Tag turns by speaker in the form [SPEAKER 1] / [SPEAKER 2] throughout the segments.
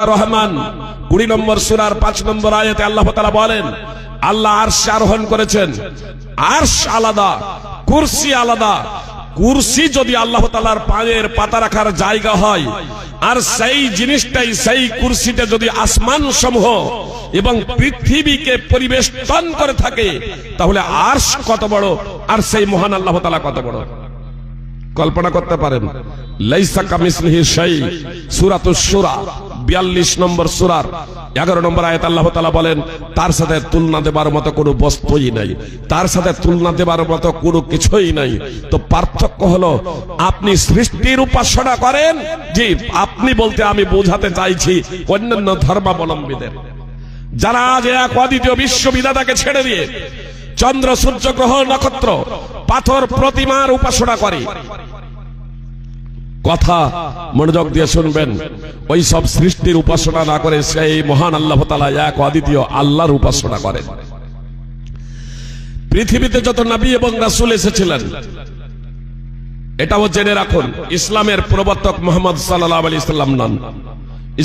[SPEAKER 1] রহমান 20 নম্বর সূরার 5 নম্বর আয়াতে আল্লাহ তাআলা বলেন, আল্লাহ আরশে আরোহণ করেছেন। আরশ আলাদা, কুরসি আলাদা। কুরসি যদি আল্লাহ তাআলার পায়ের পাতা রাখার জায়গা হয়, আর সেই জিনিসটাই, সেই কুরসিতে যদি আসমান সমূহ এবং পৃথিবীকে পরিবেষ্টন করে থাকে, তাহলে আরশ কত বড় আর সেই মহান আল্লাহ তাআলা কত বড় কল্পনা করতে পারেন? লাইসা কামিসলিহি শাই, সূরাতুশ শূরা 42 নম্বর সূরার 11 নম্বর আয়াত আল্লাহ তাআলা বলেন, তার সাথে তুলনা দেবার মতো কোনো বস্তুই নাই, তার সাথে তুলনা দেবার মতো কোনো কিছুই নাই। তো পার্থক্য হলো, আপনি সৃষ্টির উপাসনা করেন, জি, আপনি বলতে আমি বোঝাতে চাইছি অন্যান্য ধর্মাবলম্বীদের, যারা আজ এক অদ্বিতীয় বিশ্ববিধাতাকে ছেড়ে দিয়ে চন্দ্র, সূর্য, গ্রহ, নক্ষত্র, পাথর, প্রতিমার উপাসনা করে। কথা মনোযোগ দিয়ে শুনবেন, ওই সব সৃষ্টির উপাসনা না করে সেই মহান আল্লাহ তাআলা এক অদ্বিতীয় আল্লাহর উপাসনা করেন। পৃথিবীতে যত নবী এবং রাসূল এসেছিলেন, এটাও জেনে রাখুন, ইসলামের প্রবর্তক মুহাম্মদ সাল্লাল্লাহু আলাইহি সাল্লাম নন।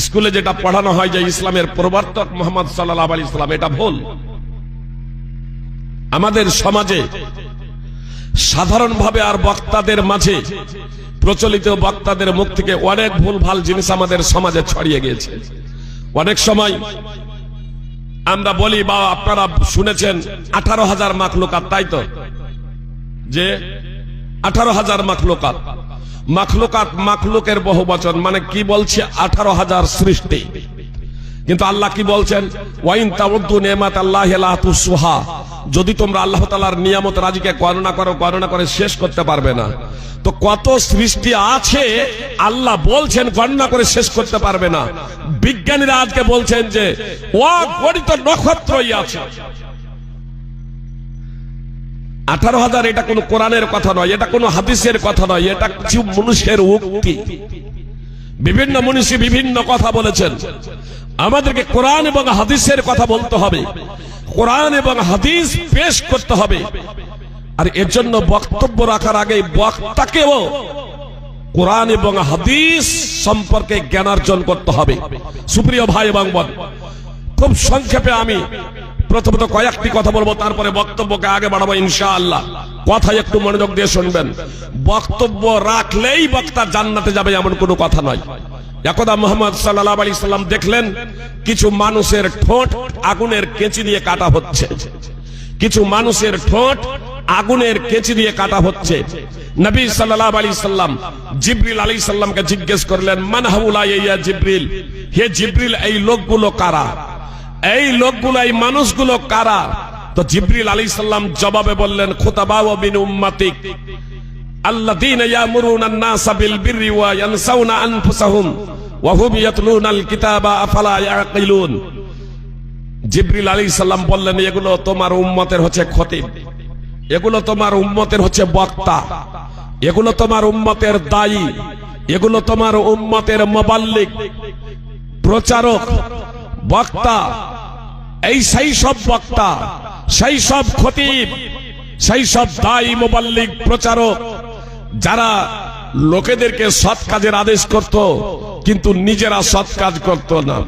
[SPEAKER 1] স্কুলে যেটা পড়ানো হয় যে ইসলামের প্রবর্তক মুহাম্মদ সাল্লাল্লাহু আলাইহি সাল্লাম, এটা ভুল। আমাদের সমাজে সাধারণভাবে আর বক্তাদের মাঝে, প্রচলিত বক্তাদের মুখ থেকে অনেক ভুলভাল জিনিস আমাদের সমাজে ছড়িয়ে গিয়েছে। অনেক সময় আমরা বলি, বা আপনারা শুনেছেন 18,000 মাখলুকাত, তাই তো? যে 18,000 মাখলুকাত, মাখলুকাত মাখলুকের বহু বচন, মানে কি বলছে? 18,000 সৃষ্টি। কিন্তু আল্লাহ কি বলছেন? ওয়াইন তাউদ্দু নিমাতাল্লাহি লা তুসুহা, যদি তোমরা আল্লাহ তাআলার নিয়ামত রাজিকে গণনা করো, গণনা করে শেষ করতে পারবে না। তো কত সৃষ্টি আছে আল্লাহ বলছেন গণনা করে শেষ করতে পারবে না। বিজ্ঞানীরা আজকে বলছেন যে অগণিত নক্ষত্রই আছে। 18,000 এটা কোনো কোরআনের কথা নয়, এটা কোনো হাদিসের কথা নয়, এটা কিছু মানুষের উক্তি। বিভিন্ন মনীষী বিভিন্ন কথা বলেছেন। আমাদেরকে কোরআন এবং হাদিসের কথা বলতে হবে, কোরআন এবং হাদিস পেশ করতে হবে। আর এর জন্য বক্তব্য রাখার আগে বক্তাকেও কোরআন এবং হাদিস সম্পর্কে জ্ঞানার্জন করতে হবে। সুপ্রিয় ভাই এবং বোন, খুব সংক্ষেপে আমি প্রথমত কয়েকটি কথা বলবো, তারপরে বক্তব্যকে আগে বাড়াবো ইনশাআল্লাহ। কথায় একটু মনোযোগ দিয়ে শুনবেন। বক্তব্য রাখলেই বক্তা জান্নাতে যাবে এমন কোনো কথা নয়। একদা মুহাম্মদ সাল্লাল্লাহু আলাইহি সাল্লাম দেখলেন কিছু মানুষের ঠোঁট আগুনের কেঁচি দিয়ে কাটা হচ্ছে, কিছু মানুষের ঠোঁট আগুনের কেঁচি দিয়ে কাটা হচ্ছে। নবী সাল্লাল্লাহু আলাইহি সাল্লাম জিবরিল আলাইহিস সালামকে জিজ্ঞেস করলেন, মান হাউলা ইয়া জিবরিল, হে জিবরিল, এই লোকগুলো কারা? এই লোকগুলো, এই মানুষগুলো কারা? তো জিবরিল আলাইহিস সালাম জবাবে বললেন, খুতাবাউ বিন উম্মাতিক আল্লাযীনা ইয়ামুরুনা আন-নাসা বিল বিররি ওয়া ইয়ানসাউনা আনফুসাহুম ওয়া হুম ইয়াতলুনাল কিতাবা আফালা ইয়াকিলুন। জিবরিল আলাইহিস সালাম বললেন, এগুলো তোমার উম্মতের হচ্ছে খতিব, এগুলো তোমার উম্মতের হচ্ছে বক্তা, এগুলো তোমার উম্মতের দায়ী, এগুলো তোমার উম্মতের মুবাল্লিগ, প্রচারক, বক্তা। এই সেই সব বক্তা, সেই সব খতিব, সেই সব দায়ী, মুবাল্লিগ, প্রচারক, যারা লোকেদেরকে সৎ কাজের আদেশ করত কিন্তু নিজেরা সৎ কাজ করত না,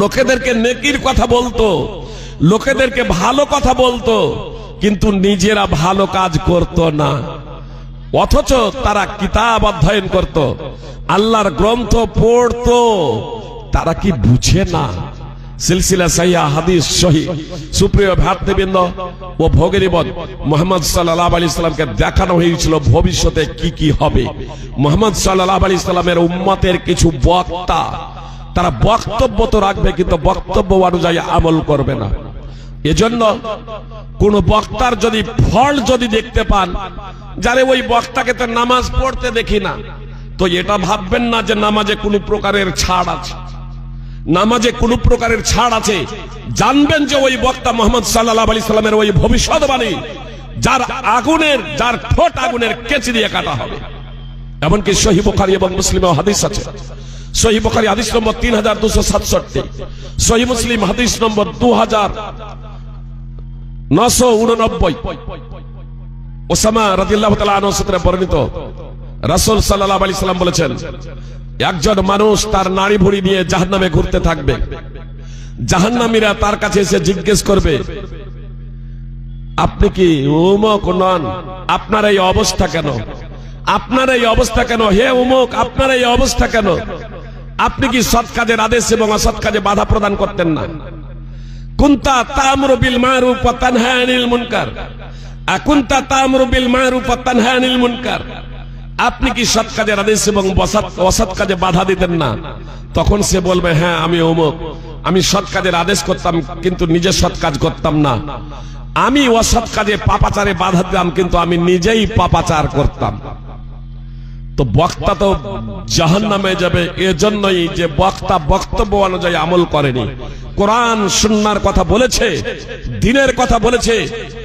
[SPEAKER 1] লোকেদেরকে নেকির কথা বলতো, লোকেদেরকে ভালো কথা বলতো, কিন্তু নিজেরা ভালো কাজ করত না। অথচ তারা কিতাব অধ্যয়ন করত, আল্লাহর গ্রন্থ পড়তো। তারা কি বুঝে না? সিলসিলা সাহিহা হাদিস সহিহ। সুপ্রিয় ভাতৃবৃন্দ ও ভগিনীবন, মুহাম্মদ সাল্লাল্লাহু আলাইহি সাল্লামকে দেখানো হয়েছিল ভবিষ্যতে কি কি হবে। মুহাম্মদ সাল্লাল্লাহু আলাইহি সাল্লামের উম্মতের কিছু বক্তা, তারা বক্তব্য তো রাখবে কিন্তু বক্তব্য অনুযায়ী আমল করবে না। এজন্য কোন বক্তার যদি ফল যদি দেখতে পান, যারে ওই বক্তাকে তো নামাজ পড়তে দেখি না, তো এটা ভাববেন না যে নামাজে কোনো প্রকারের ছাড় আছে। নামাজে কোন প্রকারের ছাড় আছে, জানবেন যে ওই বক্তা মুহাম্মদ সাল্লাল্লাহু আলাইহি সাল্লামের ওই ভবিষ্যৎবাণী, যার আগুনের, যার ঠোঁট আগুনের কেঁচি দিয়ে কাটা হবে। এমনকি সহিহ বুখারী এবং মুসলিমে হাদিস আছে। সহিহ বুখারী হাদিস নম্বর 3267, সহিহ মুসলিম হাদিস নম্বর 2989। ওসামা রাদিয়াল্লাহু তাআলা আনহু সূত্রে বর্ণিত রাসূল সাল্লাল্লাহু আলাইহি সাল্লাম বলেছেন, একজন মানুষ তার নাড়ি ভুঁড়ি নিয়ে জাহান্নামে ঘুরতে থাকবে। জাহান্নামীরা তার কাছে এসে জিজ্ঞেস করবে, আপনি কি উমুক নন? আপনার এই অবস্থা কেন? আপনার এই অবস্থা কেন? হে উমুক, আপনার এই অবস্থা কেন? আপনি কি সৎ কাজের আদেশ এবং অসৎ কাজে বাধা প্রদান করতেন না? কুনতা তা'মুরু বিল মা'রুফ ওয়া তানহা আনিল মুনকার, আকুনতা তা'মুরু বিল মা'রুফ ওয়া তানহা আনিল মুনকার। আপনি কি সৎ কাজের আদেশ এবং অসৎ কাজে বাধা দিতেন না? তখন সে বলবে, হ্যাঁ আমি অমুক, আমি সৎ কাজের আদেশ করতাম কিন্তু নিজে সৎ কাজ করতাম না, আমি অসৎ কাজে পাপাচারে বাধা দিতাম কিন্তু আমি নিজেই পাপাচার করতাম। তো বক্তা তো জাহান্নামে যাবে এজন্যই যে বক্তা বক্তব্য অনুযায়ী আমল করেনি। কোরআন সুন্নাহর কথা বলেছে, দ্বীনের কথা বলেছে,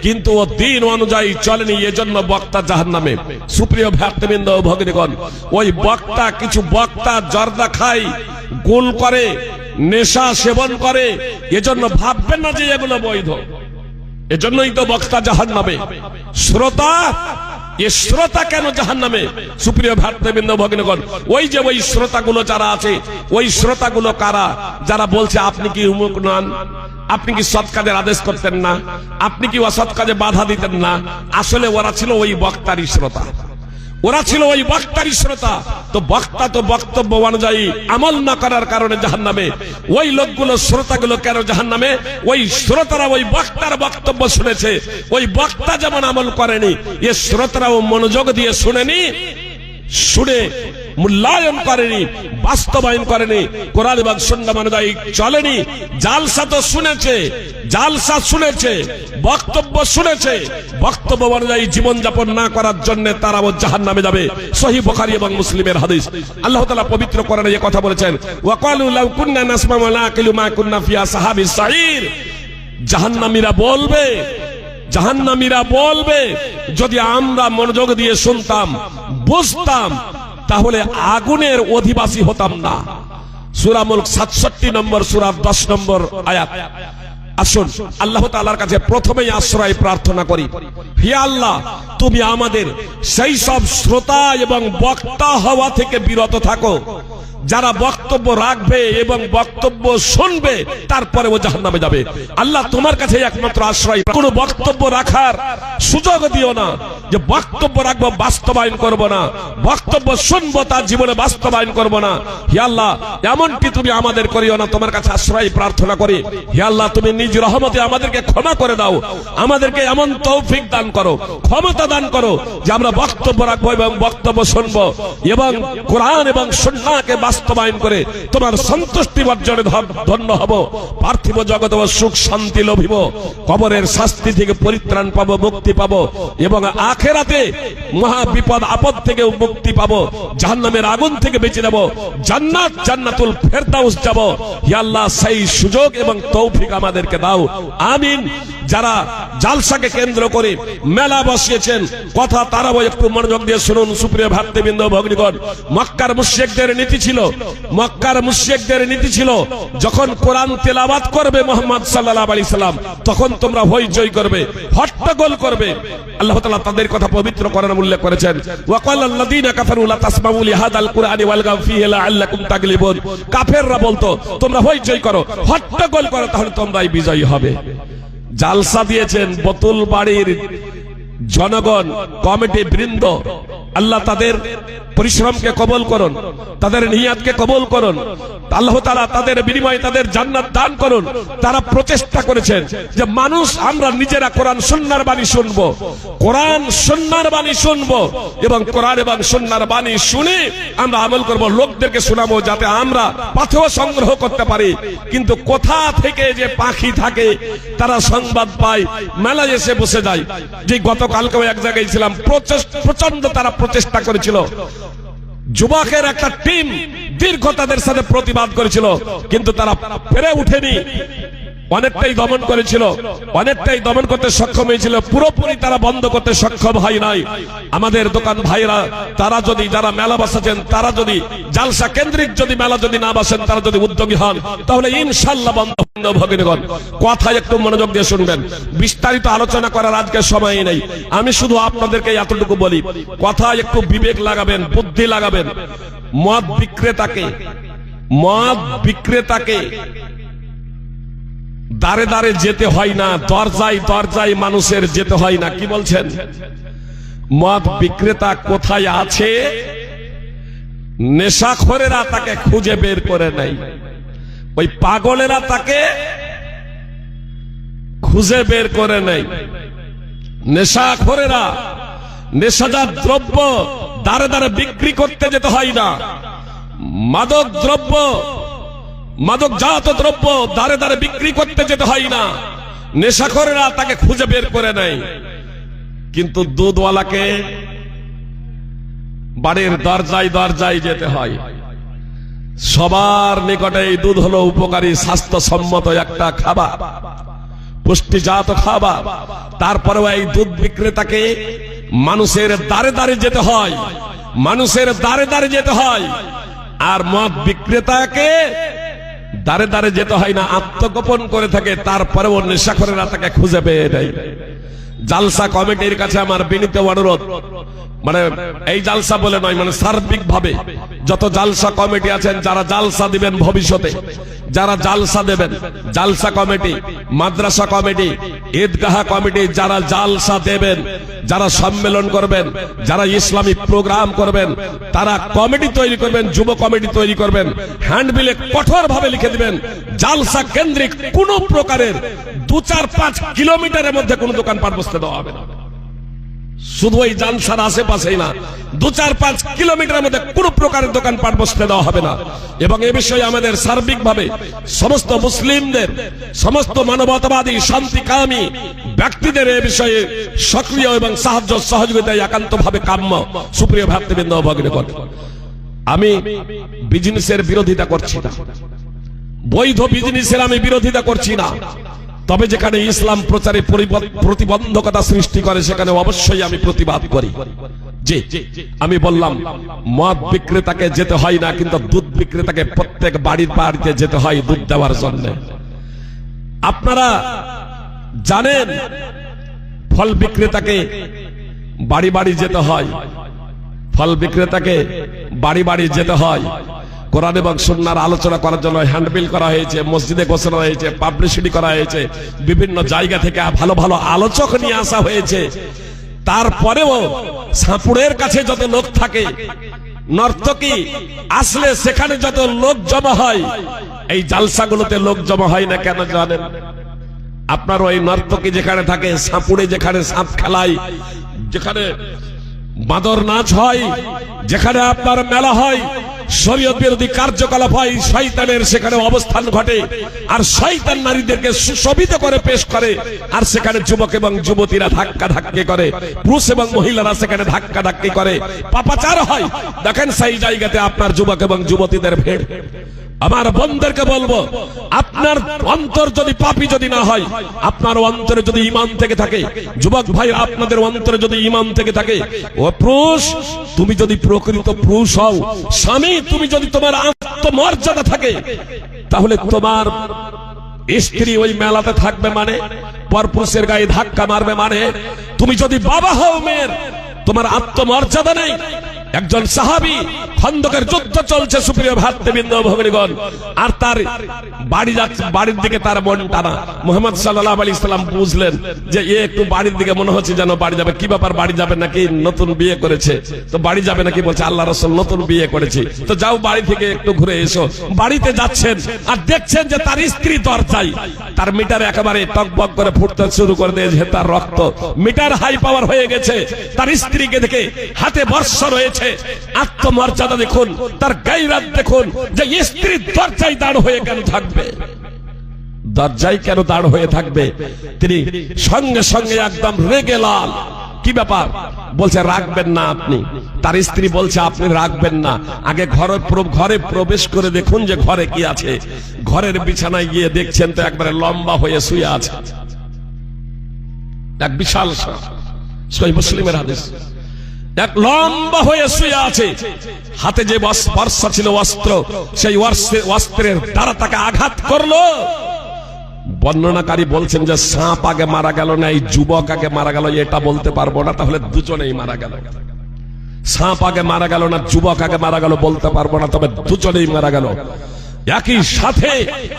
[SPEAKER 1] কিন্তু ও দ্বীন অনুযায়ী চলেনি, এজন্য বক্তা জাহান্নামে। সুপ্রিয় ভক্তবৃন্দ ও ভগ্নীগণ, ওই বক্তা, কিছু বক্তা জর্দা খায়, গোল করে, নেশা সেবন করে, এজন্য ভাববেন না যে এগুলো বৈধ, এজন্যই তো বক্তা জাহান্নামে। শ্রোতা, এ শ্রোতা কেন জাহান্নামে? সুপ্রিয় ভক্তবৃন্দ ভগ্নীগণ, ওই যে ওই শ্রোতাগুলো যারা আছে, ওই শ্রোতাগুলো কারা? যারা বলছে আপনি কি উমুক নন, আপনি কি সৎ কাজের আদেশ করতেন না, আপনি কি অসৎ কাজে বাধা দিতেন না। আসলে ওরা ছিল ওই বক্তারই শ্রোতা, ওরা ছিল ওই বক্তারই শ্রোতা। তো বক্তা তো বক্তব্য অনুযায়ী আমল না করার কারণে জাহান্নামে। ওই লোকগুলো, শ্রোতাগুলো কেন জাহান্নামে? ওই শ্রোতারা ওই বক্তার বক্তব্য শুনেছে, ওই বক্তা যেমন আমল করেনি, এ শ্রোতারাও মনোযোগ দিয়ে শুনেনি, শুনে মূল্যায়ন করেনি, বাস্তবায়ন করেনি, কোরআন এবং সুন্নাহ অনুযায়ী চলেনি। জালসা তো শুনেছে, জালসা শুনেছে, বক্তব্য শুনেছে, বক্তব্য অনুযায়ী জীবনযাপন না করার জন্য তারাও জাহান্নামে যাবে। সহিহ বুখারী এবং মুসলিমের হাদিস। আল্লাহ তাআলা পবিত্র কোরআনে এই কথা বলেছেন, ওয়া ক্বালু লাউ কুননা নাসমাউ ওয়া নাকিলু মা কুননা ফি আসহাবিস সাঈর। জাহান্নামীরা বলবে, জাহান্নামীরা বলবে, যদি আমরা মনোযোগ দিয়ে শুনতাম, বুঝতাম, তাহলে আগুনের অধিবাসী হতাম না। সূরা মুলক 67 নম্বর সূরা 10 নম্বর আয়াত। আসুন আল্লাহ তাআলার কাছে প্রথমেই আশ্রয় প্রার্থনা করি, হে আল্লাহ, তুমি আমাদের সেই সব শ্রোতা এবং বক্তা হওয়া থেকে বিরত থাকো যারা বক্তব্য রাখবে এবং বক্তব্য শুনবে তারপরে ও জাহান্নামে যাবে। আল্লাহ তোমার কাছে একমাত্র আশ্রয়, কোনো বক্তব্য রাখার সুযোগ দিও না যে বক্তব্য রাখবো বাস্তবায়ন করব না, বক্তব্য শুনবো তার জীবনে বাস্তবায়ন করব না। হে আল্লাহ, এমনটি তুমি আমাদের করিও না, তোমার কাছে আশ্রয় প্রার্থনা করি। হে আল্লাহ, তুমি নিজ রহমতে আমাদেরকে ক্ষমা করে দাও, আমাদেরকে এমন তৌফিক দান করো, ক্ষমতা দান করো যে আমরা বক্তব্য রাখবো এবং বক্তব্য শুনবো এবং কোরআন এবং সুন্নাহকে বাস্তবায়ন করে তোমার সন্তুষ্টি অর্জনে ধন্য হব, পার্থিব জগতে সুখ শান্তি লভিব, কবরের শাস্তি থেকে পরিত্রাণ পাবো, মুক্তি পাবো এবং আখিরাতে মহা বিপদ আপদ থেকে মুক্তি পাবো, জাহান্নামের আগুন থেকে বেঁচে যাব, জান্নাত জান্নাতুল ফেরদাউস যাব। হে আল্লাহ, সেই সুযোগ এবং তৌফিক আমাদেরকে দাও, আমিন। যারা জালসাকে কেন্দ্র করে মেলা বসিয়েছেন, কথা তারাও একটু মনোযোগ দিয়ে শুনুন। সুপ্রিয় ভক্তবৃন্দ ভগ্নীগণ, মক্কার মুশরিকদের নীতি ছিল, মক্কার মুশরিকদের নীতি ছিল, যখন কোরআন তেলাওয়াত করবে মুহাম্মদ সাল্লাল্লাহু আলাইহি সাল্লাম, তখন তোমরা হইচই করবে, হট্টগোল করবে। আল্লাহ তাআলা তাদের কথা পবিত্র কোরআনে উল্লেখ করেছেন, ওয়া ক্বালাল্লাযীনা কাফারু লা তাসমাউ লিহাদাল কুরআনি ওয়ালগাউ ফীহি লাআল্লাকুম তাগলিবুন। কাফেররা বলতো তোমরা হইচই করো, হট্টগোল করো, তাহলে তোমরাই বিজয়ী হবে। জালসা দিয়েছেন বোতল বাড়ির জনগণ, কমিটি বৃন্দ। আল্লাহ তাদের পরিশ্রমকে কবুল করুন, তাদের নিয়াতকে কবুল করুন। আল্লাহ তাআলা তাদের বিনিময়ে তাদের জান্নাত দান করুন। তারা প্রচেষ্টা করেছেন যে মানুষ, আমরা নিজেরা কোরআন সুন্নাহর বাণী শুনবো, কোরআন সুন্নাহর বাণী শুনবো এবং কোরআন এবং সুন্নাহর বাণী শুনে আমরা আমল করব, লোকদেরকে শোনাবো যাতে আমরা পাথেয় সংগ্রহ করতে পারি। কিন্তু কোথা থেকে যে পাখি থাকে তারা সংবাদ পায়, মেলায় এসে বসে যায়। যে গতকালকেও এক জায়গায় ছিলাম, প্রচন্ড তারা প্রচেষ্টা করেছিল, যুবকের একটা টিম দীর্ঘ তাদের সাথে প্রতিবাদ করেছিল, কিন্তু তারা পেরে উঠেনি। অনেকটাই দমন করেছিল, অনেকটাই দমন করতে সক্ষম হয়েছিল, পুরোপুরি তারা বন্ধ করতে সক্ষম হয় নাই। আমাদের দোকান ভাইরা তারা যদি, যারা মেলা বসাচ্ছেন, তারা যদি জালসা কেন্দ্রিক যদি মেলা যদি না বসেন, তারা যদি উদ্যোগী হন, তাহলে ইনশাআল্লাহ বন্ধ। ভগিনীগণ, কথা একটু মনোযোগ দিয়ে শুনবেন, বিস্তারিত আলোচনা করার আজকে সময় নেই। আমি শুধু আপনাদেরকে এতটুকু বলি, কথা একটু বিবেক লাগাবেন, বুদ্ধি লাগাবেন। মদ বিক্রেতাকে দাঁড়ে দাঁড়ে যেতে হয় না, দরজায় দরজায় মানুষের যেতে হয় না। কি বলছেন? মদ বিক্রেতা কোথায় আছে, নেশাখোরেরা তাকে খুঁজে বের করে নেয়, ওই পাগলেরা তাকে খুঁজে বের করে নেয়। নেশাখোরেরা নেশাজাত দ্রব্য দাঁড়ে দাঁড়ে বিক্রি করতে যেতে হয় না, মাদকজাত দ্রব্য দাঁড়ে দাঁড়ে বিক্রি করতে যেতে হয় না, নেশাখোরেরা তাকে খুঁজে বের করে নেয়। কিন্তু দুধওয়ালাকে বাড়ির দরজায় দরজায় যেতে হয়। সবার নিকটে এই দুধ হলো উপকারী, স্বাস্থ্যসম্মত একটা খাবার, পুষ্টিজাত খাবার। তারপরেও এই দুধ বিক্রেতাকে মানুষের দ্বারে দ্বারে যেতে হয়, মানুষের দ্বারে দ্বারে যেতে হয়। আর মদ বিক্রেতাকে দ্বারে দ্বারে যেতে হয় না, আত্মগোপন করে থাকে। তারপরেও নেশাখোরেরা তাকে খুঁজে পেয়ে নেয়। জালসা কমিটির কাছে আমার বিনীত অনুরোধ, মানে এই জালসা বলে নয়, মানে সার্বিক ভাবে যত জালসা কমিটি আছেন, যারা জালসা দিবেন ভবিষ্যতে, যারা জালসা দেবেন, জালসা কমিটি, মাদ্রাসা কমিটি, ঈদগাহ কমিটি, যারা জালসা দেবেন, যারা সম্মেলন করবেন, যারা ইসলামিক প্রোগ্রাম করবেন, তারা কমিটি তৈরি করবেন, যুব কমিটি তৈরি করবেন, হ্যান্ডবিলে কঠোর ভাবে লিখে দিবেন, জালসা কেন্দ্রিক কোন প্রকারের 2-4-5 কিলোমিটারের মধ্যে কোন দোকানপাট বসতে দেওয়া হবে না। শুধু ওই জালসার আশেপাশেই না, 2-4-5 কিলোমিটারের মধ্যে কোন প্রকারের দোকানপাট বসতে দেওয়া হবে না। এবং এ বিষয়ে আমাদের সার্বিকভাবে সমস্ত মুসলিমদের, সমস্ত মানবতাবাদী শান্তিকামী ব্যক্তিদের এ বিষয়ে সক্রিয় এবং সাহায্য সহযোগিতা একান্তভাবে কাম্য। সুপ্রিয় ভ্রাতৃবৃন্দ, ভগ্নীগণ, আমি বিজনেসের বিরোধিতা করছি না, বৈধ বিজনেসের আমি বিরোধিতা করছি না। তবে যেখানে ইসলাম প্রচারে প্রতিবন্ধকতা সৃষ্টি করে, সেখানে অবশ্যই আমি প্রতিবাদ করি। জি, আমি বললাম মদ বিক্রেতাকে যেতে হয় না, কিন্তু দুধ বিক্রেতাকে প্রত্যেক বাড়ির বাড়িতে যেতে হয় দুধ দেওয়ার জন্য। আপনারা জানেন ফল বিক্রেতাকে বাড়ি বাড়ি যেতে হয়, ফল বিক্রেতাকে বাড়ি বাড়ি যেতে হয়। কোরআন এবং সুন্নাহর আলোচনা করার জন্য হ্যান্ডবিল করা হয়েছে, মসজিদে ঘোষণা হয়েছে, পাবলিসিটি করা হয়েছে, বিভিন্ন জায়গা থেকে ভালো ভালো আলোচক নিয়ে আসা হয়েছে। তারপরেও সাপুড়ের কাছে যত লোক থাকে, নর্তকী আসলে সেখানে যত লোক জমা হয়, এই জালসাগুলোতে লোক জমা হয় না কেন জানেন? আপনার ওই নর্তকী যেখানে থাকে, সাপুড়ে যেখানে সাপ খেলায়, যেখানে বাঁদর নাচ হয়, যেখানে আপনার মেলা হয়, শরীয়ত বিরোধী কার্যকলাপ হয়, শয়তানের সেখানে অবস্থান ঘটে। আর শয়তান নারীদেরকে সুশোভিত করে পেশ করে, আর সেখানে যুবক এবং যুবতীরা ধাক্কা ধাক্কি করে, পুরুষ এবং মহিলারা সেখানে ধাক্কা ধাক্কি করে, পাপাচার হয়। দেখেন সেই জায়গাতে আপনার যুবক এবং যুবতীদের ভিড়। আমার বন্ধুদেরকে বলবো, আপনার অন্তর যদি পাপী যদি না হয়, আপনার অন্তরে যদি ঈমান থেকে থাকে, যুবক ভাই আপনাদের অন্তরে যদি ঈমান থেকে থাকে, ও পুরুষ তুমি যদি প্রকৃত পুরুষ হও, স্বামী তুমি যদি তোমার আত্মমর্যাদা থাকে, তাহলে তোমার স্ত্রী ওই মেলাতে থাকবে মানে, পরপুরুষের গায়ে ধাক্কা মারবে মানে, তুমি যদি বাবা হও মেয়ের, তোমার আত্মমর্যাদা নেই। একজন সাহাবী, খন্দকের যুদ্ধ চলছে সুপ্রিয় ভ্রাতৃবৃন্দ ভগ্নীগণ, আর তার বাড়ি যাচ্ছে, বাড়ির দিকে তার মন টানা। মুহাম্মদ সাল্লাল্লাহু আলাইহি সাল্লাম বুঝলেন যে এ একটু বাড়ির দিকে মনে হচ্ছে যেন বাড়ি যাবে। কি ব্যাপার, বাড়ি যাবে নাকি? নতুন বিয়ে করেছে তো বাড়ি যাবে নাকি? বলছে আল্লাহ রাসূল নতুন বিয়ে করেছি। তো যাও বাড়ি থেকে একটু ঘুরে এসো। বাড়িতে যাচ্ছেন আর দেখছেন যে তার স্ত্রী দরজায়, তার মিটার একেবারে টকবক করে ফুটতে শুরু করে দিয়েছে, তার রক্ত মিটার হাই পাওয়ার হয়ে গেছে। তার স্ত্রীকে দেখে হাতে বর্ষ রয়েছে, আত্মমর্যাদা দেখুন, তার গায়রাত দেখুন, যে স্ত্রী দরজায় দাঁড় হয়ে কেন থাকবে, দরজায় কেন দাঁড় হয়ে থাকবে? তিনি সঙ্গে সঙ্গে একদম রেগে লাল, কি ব্যাপার? বলছে রাখবেন না আপনি। তার স্ত্রী বলছে আপনি রাখবেন না, আগে ঘরে প্রবেশ করে দেখুন যে ঘরে কি আছে। ঘরের বিছানায় গিয়ে দেখছেন তো একবারে লম্বা হয়ে শুয়ে আছে এক বিশাল সহিহ মুসলিমের হাদিস, এক লম্বা হয়ে শুয়ে আছে। হাতে যে বর্ষা ছিল অস্ত্র, সেই অস্ত্রের দ্বারা তাকে আঘাত করলো। বর্ণনাকারী বলছেন যে সাপ আগে মারা গেল না এই যুবক আগে মারা গেল, এটা বলতে পারবো না, তাহলে দুজনেই মারা গেল। সাপ আগে মারা গেল না যুবক আগে মারা গেল বলতে পারবো না, তবে দুজনেই মারা গেল একই সাথে।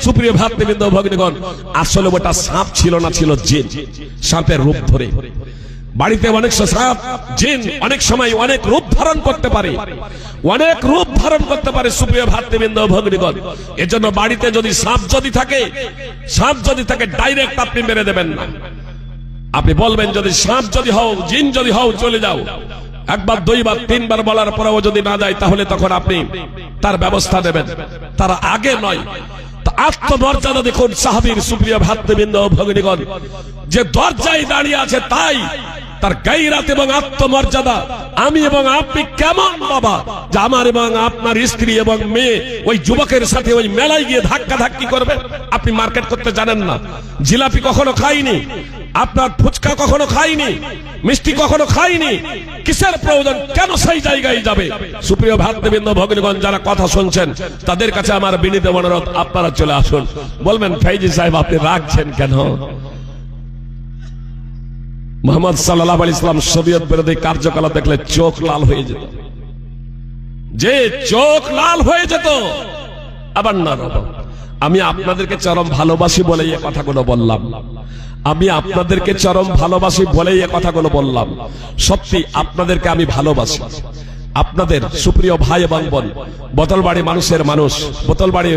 [SPEAKER 1] সুপ্রিয় ভ্রাতৃবৃন্দ ভগ্নীগণ, আসলে ওটা সাপ ছিল না, ছিল জিন, সাপের রূপ ধরে। বাড়িতে অনেক সাপ জিন অনেক সময় অনেক রূপ ধারণ করতে পারে, অনেক রূপ ধারণ করতে পারে। সুপ্রিয় ভ্রাতৃবৃন্দ ভগ্নীগণ, এজন্য বাড়িতে যদি সাপ যদি থাকে ডাইরেক্ট আপনি মেরে দেবেন না। আপনি বলবেন যদি সাপ যদি হও, জিন যদি হও, চলে যাও। একবার দুইবার তিনবার বলার পরেও যদি না যায়, তাহলে তখন আপনি তার ব্যবস্থা নেবেন, তার আগে নয়। আত্মমর্যাদা দেখুন সাহাবীর। সুপ্রিয় ভ্রাতৃবৃন্দ ভগ্নীগণ, যে দরজায় দাঁড়িয়ে আছে তাই তার গায়রাত এবং আত্মমর্যাদা। আমি এবং আপনি কেমন বাবা যে আমার এবং আপনার স্ত্রী এবং মেয়ে ওই যুবকের সাথে ওই মেলায় গিয়ে ধাক্কা ধাক্কি করবে? আপনি মার্কেট করতে জানেন না, জিলাপি কখনো খাইনি, আপনার ফুচকা কখনো খাইনি, মিষ্টি কখনো খাইনি, কিসের প্রয়োজন? কেন সেই জায়গায় যাবে? সুপ্রিয় ভ্রাতৃবৃন্দ ভগ্নীগণ, যারা কথা শুনছেন তাদের কাছে আমার বিনীত অনুরোধ, আপনারা চলে আসুন। বলবেন ফাইজি সাহেব আপনি রাখছেন কেন? মুহাম্মদ সাল্লাল্লাহু আলাইহি ওয়াসাল্লাম শরীয়ত বিরোধী কার্যকলাপ দেখলে চোখ লাল হয়ে যেত, যে চোখ লাল হয়ে যেত। আবার না, আমি আপনাদেরকে চরম ভালোবাসি বলে এই কথাগুলো বললাম, আমি আপনাদেরকে চরম ভালোবাসি বলে এই কথাগুলো বললাম। সত্যি আপনাদেরকে আমি ভালোবাসি। আপনাদের সুপ্রিয় ভাই এবং বোন, বোতলবাড়ি মানুষের মানুষ, বোতলবাড়ি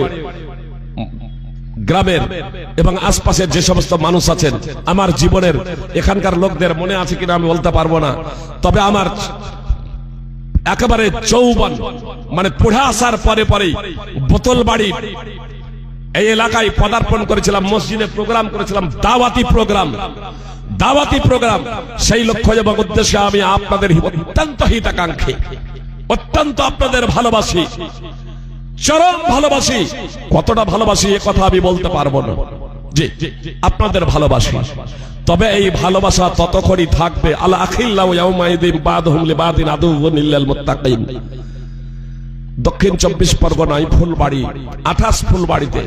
[SPEAKER 1] গ্রামের এবং আশপাশের যে সমস্ত মানুষ আছেন, আমার জীবনের এখানকার লোকদের মনে আছে কিনা আমি বলতে পারবো না, তবে আমার একেবারে যৌবন মানে পড়ে আসার পরে পরেই বোতলবাড়ি এই এলাকায় পদার্পণ করেছিলাম, মসজিদে প্রোগ্রাম করেছিলাম, দাওয়াতি প্রোগ্রাম। সেই লক্ষ্য এবং উদ্দেশ্যে আমি আপনাদের অত্যন্ত হিতাকাঙ্ক্ষী, অত্যন্ত আপনাদের ভালোবাসি, চরম ভালোবাসি। কতটা ভালোবাসি এ কথা আমি বলতে পারবো না, জি আপনাদের ভালোবাসি। তবে এই ভালোবাসা ততক্ষণই থাকবে আলা আখিল্লাহু ইয়াউমাইদিন বাদহুম লিবাদিন আদুউন ইল্লাল মুত্তাকিন। দক্ষিণ 24 পরগনায় ফুলবাড়ি 28 ফুলবাড়িতে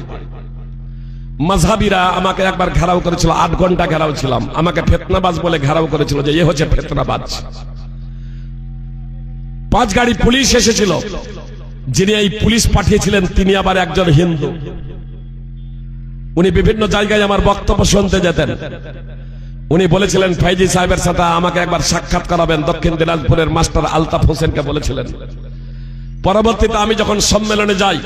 [SPEAKER 1] মাযহাবিরা আমাকে একবার ঘেরাও করেছিল, 8 ঘন্টা ঘেরাও ছিলাম। আমাকে ফিতনাবাজ বলে ঘেরাও করেছিল যে এ হচ্ছে ফিতনাবাজ। 5 গাড়ি পুলিশ এসেছিল। যিনি এই পুলিশ পাঠিয়েছিলেন তিনি আবার একজন হিন্দু। উনি বিভিন্ন জায়গায় আমার বক্তব্য শুনতে যেতেন। উনি বলেছিলেন ফাইজি সাহেবের সাথে আমাকে একবার সাক্ষাৎ করাবেন। দক্ষিণ দিনাজপুরের মাস্টার আলতাফ হোসেনকে বলেছিলেন। পরবর্তীতে আমি যখন সম্মেলনে যাই,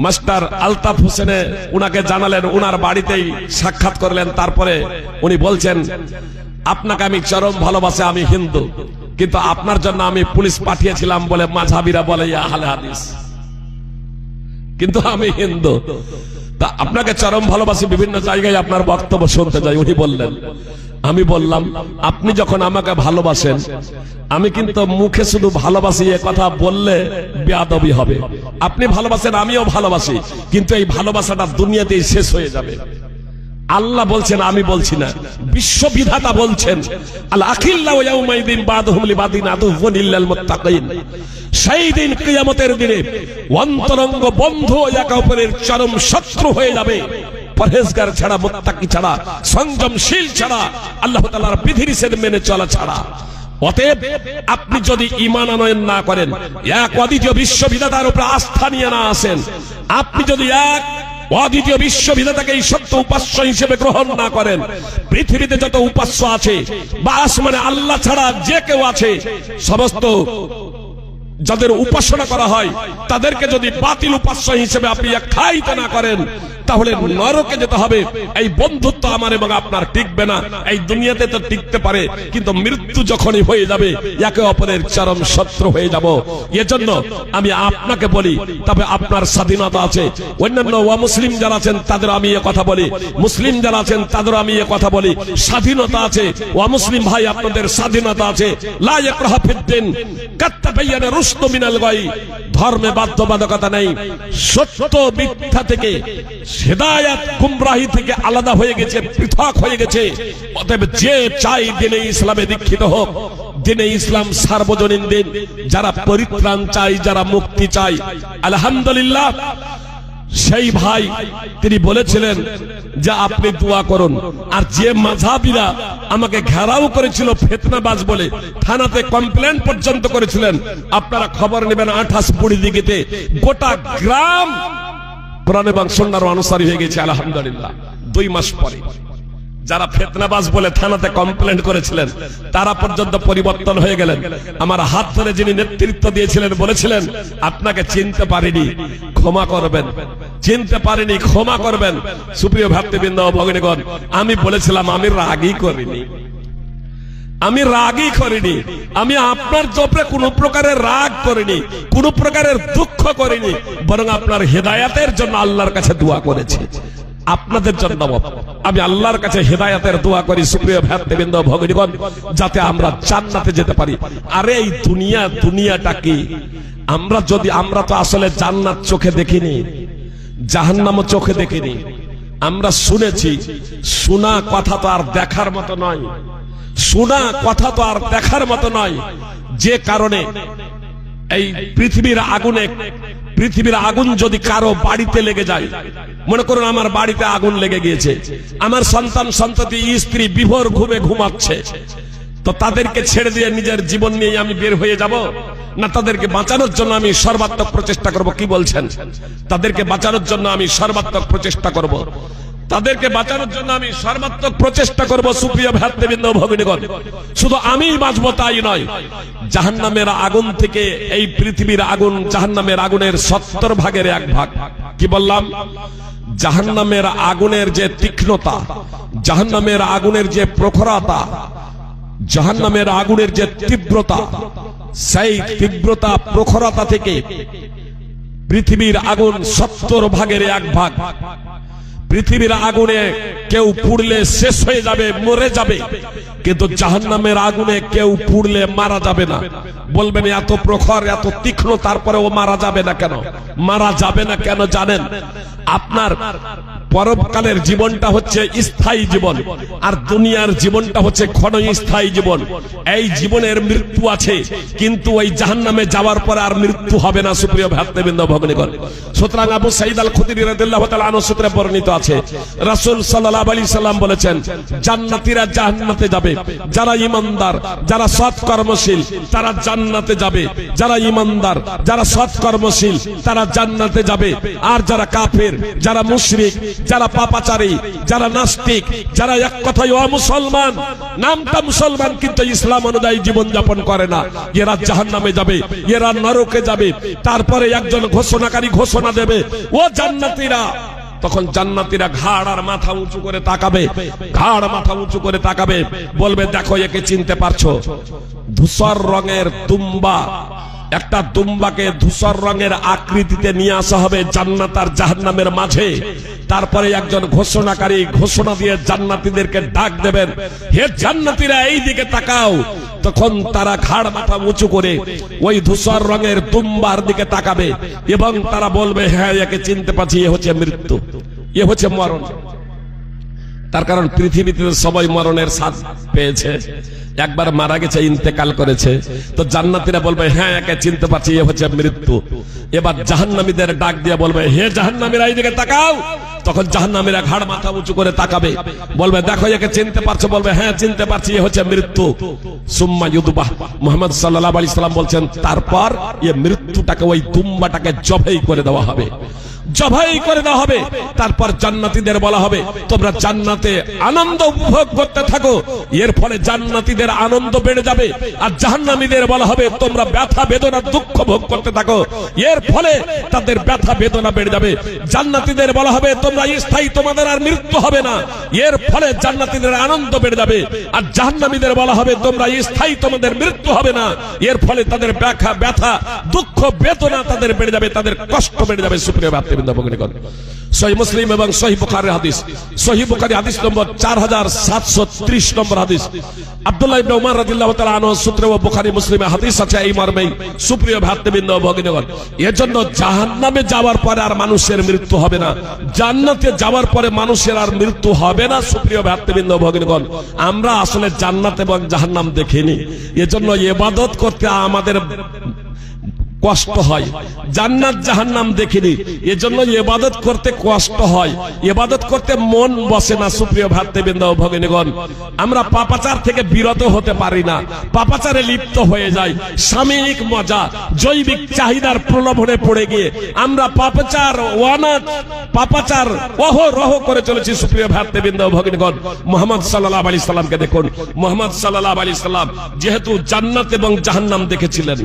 [SPEAKER 1] মাস্টার আলতাফ হোসেনে উনাকে জানালেন, উনার বাড়িতেই সাক্ষাৎ করলেন। তারপরে উনি বলছেন আপনাকে আমি চরম ভালোবাসি, আমি হিন্দু, কিন্তু আপনার জন্য আমি পুলিশ পাঠিয়েছিলাম বলে মাযহাবিরা বলে আহলে হাদিস, কিন্তু আমি হিন্দু। তা আপনাকে চরম ভালোবাসি, বিভিন্ন জায়গায় আপনার বক্তব্য শুনতে যাই। উনি বললেন, আমি বললাম আপনি যখন আমাকে ভালোবাসেন, আমি কিন্তু মুখে শুধু ভালোবাসি এ কথা বললে বেয়াদবি হবে। আপনি ভালোবাসেন, আমিও ভালোবাসি, কিন্তু এই ভালোবাসাটা দুনিয়াতেই শেষ হয়ে যাবে। আল্লাহ বলছেন, আমি বলছি না, বিশ্ববিধাতা বলছেন আল আখিল্লাহু ইয়াউমাইদিন বাদহুম লিবাদিন আদুউন ইল্লাল মুত্তাকিন। সেই দিন কিয়ামতের দিনে অন্তরঙ্গ বন্ধু একে অপরের চরম শত্রু হয়ে যাবে। পরহেজগার ছাড়া, মুত্তাকি ছাড়া, সংযমশীল ছাড়া, আল্লাহ তাআলার বিধিনিষেধ মেনে চলা ছাড়া। অতএব আপনি যদি ঈমান আনয়ন না করেন, এক অদ্বিতীয় বিশ্ববিধাতার উপর আস্থা নিয়ে না আসেন, আপনি যদি এক অদ্বিতীয় বিশ্ববিধাতাকে এই সত্য উপাস্য হিসেবে গ্রহণ না করেন, পৃথিবীতে যত উপাস্য আছে বা আসমানে আল্লাহ ছাড়া যে কেউ আছে, সমস্ত যাদের উপাসনা করা হয় তাদেরকে যদি বাতিল উপাস্য হিসেবে আপনি আখ্যায়িত না করেন, তাহলে নরকে যেতে হবে। এই বন্ধুত্ব আমার এবং আপনার টিকবে না। এই দুনিয়াতে তো টিকতে পারে, কিন্তু মৃত্যু যখনই হয়ে যাবে একে অপরের চরম শত্রু হয়ে যাব। এজন্য আমি আপনাকে বলি, তবে আপনার স্বাধীনতা আছে। অন্যান্য অমুসলিম যারা আছেন তাদের আমি এ কথা বলি, মুসলিম যারা আছেন তাদের আমি এ কথা বলি, স্বাধীনতা আছে। অমুসলিম ভাই, আপনাদের স্বাধীনতা আছে। লা ইকরাহা ফিদ্দিন কাদ তাবায়্যানা রুশদু মিনাল গায়। ধর্মে বাধ্যবাধকতা নেই। সত্য মিথ্যা থেকে, হিদায়াত গুমরাহি থেকে আলাদা হয়ে গেছে, পৃথক হয়ে গেছে। অতএব যে চাই দিনে ইসলামে দীক্ষিত হোক। দিনে ইসলাম সার্বজনীন দিন। যারা পরিত্রাণ চাই, যারা মুক্তি চাই, আলহামদুলিল্লাহ। সেই ভাই তিনি বলেছিলেন যে আপনি দোয়া করুন। আর যে মাযহাবীরা আমাকে ঘেরাও করেছিল ফিতনাবাজ বলে, থানাতে কমপ্লেন পর্যন্ত করেছিলেন, আপনারা খবর নেবেন 28 বুড়ি দিঘিতে গোটা গ্রাম কোরআন এবং সুন্নাহর অনুসারী হয়ে গেছে আলহামদুলিল্লাহ। 2 মাস পরে যারা ফিতনাবাজ বলে থানাতে কমপ্লেন করেছিলেন তারা পর্যন্ত পরিবর্তন হয়ে গেলেন। আমার হাত ধরে যিনি নেতৃত্ব দিয়েছিলেন বলেছিলেন, আপনাকে চিনতে পারিনি, ক্ষমা করবেন। চিনতে পারিনি, ক্ষমা করবেন। সুপ্রিয় ভ্রাতৃবৃন্দ ও ভগিনীগণ, আমি বলেছিলাম আমি রাগই করিনি, আমি রাগই করিনি। আমি আপনার জপরে কোন প্রকারের রাগ করিনি, কোন প্রকারের দুঃখ করিনি, বরং আপনার হেদায়াতের জন্য আল্লাহর কাছে দোয়া করেছি। আপনাদের জন্য আমি আল্লাহর কাছে হেদায়াতের দোয়া করি সুপ্রিয় ভ্রাতৃবৃন্দ ভগিনীগণ, যাতে আমরা জান্নাতে যেতে পারি। আরে এই দুনিয়াটা কি? আমরা তো আসলে জান্নাত চোখে দেখিনি, জাহান্নামও চোখে দেখিনি। আমরা শুনেছি, শোনা কথা তো আর দেখার মতো নয়। শোনা কথা তো আর দেখার মতো নয়। যে কারণে এই পৃথিবীর আগুন যদি কারো বাড়িতে লেগে যায়, মনে করুন আমার বাড়িতে আগুন লেগে গিয়েছে, আমার সন্তান সন্ততি স্ত্রী বিভোর ঘুমে ঘুমাচ্ছে, তো তাদেরকে ছেড়ে দিয়ে নিজের জীবন নিয়ে আমি বের হয়ে যাব? না তাদেরকে বাঁচানোর জন্য আমি সর্বাত্মক প্রচেষ্টা করব? কি বলছেন? তাদেরকে বাঁচানোর জন্য আমি সর্বাত্মক প্রচেষ্টা করব। তাদেরকে বাঁচানোর জন্য আমি সর্বাত্মক প্রচেষ্টা করব। সুপ্রিয় ভ্রাতৃবৃন্দ ভগিনীগণ, শুধু আমিই বাঁচবো তাই নয়, জাহান্নামের আগুন থেকে এই পৃথিবীর আগুন জাহান্নামের আগুনের 70 ভাগের 1 ভাগ। কি বললাম? জাহান্নামের আগুনের যে তীক্ষ্ণতা, জাহান্নামের আগুনের যে প্রখরতা, জাহান্নামের আগুনের যে তীব্রতা, সেই তীব্রতা প্রখরতা থেকে পৃথিবীর আগুন 70 ভাগের 1 ভাগ। পৃথিবীর আগুনে কেউ পুড়লে শেষ হয়ে যাবে, মরে যাবে, কিন্তু জাহান্নামের আগুনে কেউ পুড়লে মারা যাবে না। বলবেন এত প্রখর, এত তীক্ষ্ণ, তারপরে ও মারা যাবে না কেন? মারা যাবে না কেন জানেন? আপনার পরকালের জীবনটা হচ্ছে স্থায়ী জীবন, আর দুনিয়ার জীবনটা হচ্ছে ক্ষণস্থায়ী জীবন। এই জীবনের মৃত্যু আছে, কিন্তু ওই জাহান্নামে যাওয়ার পরে আর মৃত্যু হবে না। সুপ্রিয় ভ্রাতৃবৃন্দ ভগিনীগণ, সুতরাং আবু সাঈদ আল খুদরি রাদিয়াল্লাহু তাআলা আনহু সূত্রে বর্ণিত আছে, রাসূল সাল্লাল্লাহু আলাইহি সাল্লাম বলেছেন, জান্নাতীরা জান্নাতে যাবে, যারা ঈমানদার, যারা সৎ কর্মশীল তারা জান্নাতে যাবে। যারা ঈমানদার, যারা সৎ কর্মশীল তারা জান্নাতে যাবে। আর যারা কাফের, যারা মুশরিক, যারা পাপাচারী, যারা নাস্তিক, যারা এক কথায় অমুসলমান, নামটা মুসলমান কিন্তু ইসলাম অনুযায়ী জীবন যাপন করে না, এরা জাহান্নামে যাবে, এরা নরকে যাবে। তারপরে একজন ঘোষণাকারী ঘোষণা দেবে, ও জান্নাতীরা। তখন জান্নাতীরা ঘাড় আর মাথা উঁচু করে তাকাবে, ঘাড় মাথা উঁচু করে তাকাবে, বলবে দেখো একে চিনতে পারছো? ধূসর রঙের দুম্বা, একটা দুম্বাকে ধূসর রঙের আকৃতিতে নিয়ে আসা হবে জান্নাত আর জাহান্নামের মাঝে। তারপরে একজন ঘোষণাকারী ঘোষণা দিয়ে জান্নাতীদেরকে ডাক দেবেন, হে জান্নাতীরা এই দিকে তাকাও। তখন তারা ঘাড় মাথা উঁচু করে ওই ধূসর রঙের দুম্বার দিকে তাকাবে এবং তারা বলবে, হ্যাঁ একে চিনতে পারছি, এ হচ্ছে মৃত্যু, এ হচ্ছে মরণ। তার কারণ পৃথিবীতে সবাই মরণের স্বাদ পেয়েছে, একবার মারা গেছে, ইন্তেকাল করেছে। তো জান্নাতীরা বলবে, হ্যাঁ একে চিনতে পারছি, এ হচ্ছে মৃত্যু। এবার জাহান্নামীদের ডাক দিয়ে বলবে, হে জাহান্নামীরা এই দিকে তাকাও। তখন জাহান্নামীরা ঘাড় মাথা উঁচু করে তাকাবে, বলবে দেখো একে চিনতে পারছো? বলবে হ্যাঁ চিনতে পারছি, এ হচ্ছে মৃত্যু। সুম্মা ইউদবাহ, মুহাম্মদ সাল্লাল্লাহু আলাইহি সাল্লাম বলছেন, তারপর এই মৃত্যুটাকে, ওই দুম্বাটাকে জবাই করে দেওয়া হবে। জবাই করে দেওয়া হবে। তারপর জান্নাতীদের বলা হবে তোমরা জান্নাতে আনন্দ উপভোগ করতে থাকো, এর ফলে জান্নাতীদের আনন্দ বেড়ে যাবে। আর জাহান্নামীদের বলা হবে তোমরা ব্যথা বেদনা দুঃখ ভোগ করতে থাকো, এর ফলে তাদের ব্যথা বেদনা বেড়ে যাবে। জান্নাতীদের বলা হবে তোমরা স্থায়ী, তোমাদের আর মৃত্যু হবে না, এর ফলে জান্নাতীদের আনন্দ বেড়ে যাবে। আর জাহান্নামীদের বলা হবে তোমরা স্থায়ী, তোমাদের মৃত্যু হবে না, এর ফলে তাদের ব্যথা দুঃখ বেদনা তাদের বেড়ে যাবে, তাদের কষ্ট বেড়ে যাবে। সুপ্রিয় ভাতৃবৃন্দ ভগ্নীগণ, সহিহ মুসলিম এবং সহিহ বুখারীর হাদিস, সহিহ বুখারী হাদিস নম্বর 4730 নম্বর হাদিস, আব্দুল্লাহ ইবনে উমর রাদিয়াল্লাহু তাআলা আনহু সূত্রে ও বুখারী মুসলিমে হাদিস আছে এই মর্মেই। সুপ্রিয় ভাতৃবৃন্দ ভগ্নীগণ, এজন্য জাহান্নামে যাওয়ার পরে আর মানুষের মৃত্যু হবে না, জান্নাতে যাওয়ার পরে মানুষের আর মৃত্যু হবে না। সুপ্রিয় ভাতৃবৃন্দ ভগ্নীগণ, আমরা আসলে জান্নাত এবং জাহান্নাম দেখিনি, এজন্য ইবাদত করতে আমাদের কষ্ট হয়। জান্নাত জাহান্নাম দেখিনি, এজন্য ইবাদত করতে কষ্ট হয়, ইবাদত করতে মন বসে না। সুপ্রিয় ভাতৃবৃন্দ ভগ্নীগণ, আমরা পাপাচার থেকে বিরত হতে পারি না, পাপাচারে লিপ্ত হয়ে যাই। সাময়িক মজা, জৈবিক চাহিদার প্রলোভনে পড়ে গিয়ে আমরা পাপাচার অহরহ করে চলেছি। সুপ্রিয় ভাতৃবৃন্দ ভগ্নীগণ, মুহাম্মদ সাল্লাল্লাহু আলাইহি সাল্লামকে দেখুন। মুহাম্মদ সাল্লাল্লাহু আলাইহি সাল্লাম যেহেতু জান্নাত এবং জাহান্নাম দেখেছিলেন,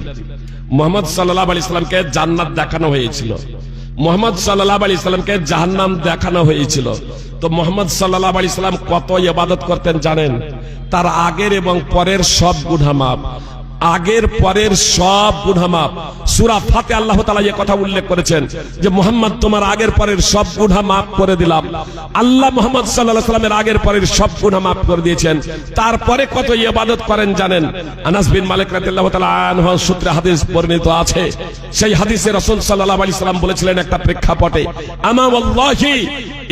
[SPEAKER 1] মুহাম্মদ সাল্লাল্লাহু আলাইহি সাল্লামকে জান্নাত দেখানো হয়েছিল, মুহাম্মদ সাল্লাল্লাহু আলাইহি সাল্লামকে জাহান্নাম দেখানো হয়েছিল। তো মুহাম্মদ সাল্লাল্লাহু আলাইহি সাল্লাম কত ইবাদত করতেন জানেন? তার আগের এবং পরের সব গুনাহ মাফ, আগের পরের সব গুনাহ মাফ। সূরা ফাতিহা আল্লাহ তাআলা এই কথা উল্লেখ করেছেন যে মুহাম্মদ তোমার আগের পরের সব গুনাহ মাফ করে দিলাম। আল্লাহ মুহাম্মদ সাল্লাল্লাহু আলাইহি সাল্লামের আগের পরের সব গুনাহ মাফ করে দিয়েছেন। তারপরে কত ইবাদত করেন জানেন? আনাস বিন মালিক রাদিয়াল্লাহু তাআলা আনহু সূত্রে হাদিস বর্ণিত আছে, সেই হাদিসে রাসূল সাল্লাল্লাহু আলাইহি সাল্লাম বলেছিলেন একটা প্রেক্ষাপটে, আমা ওয়াল্লাহি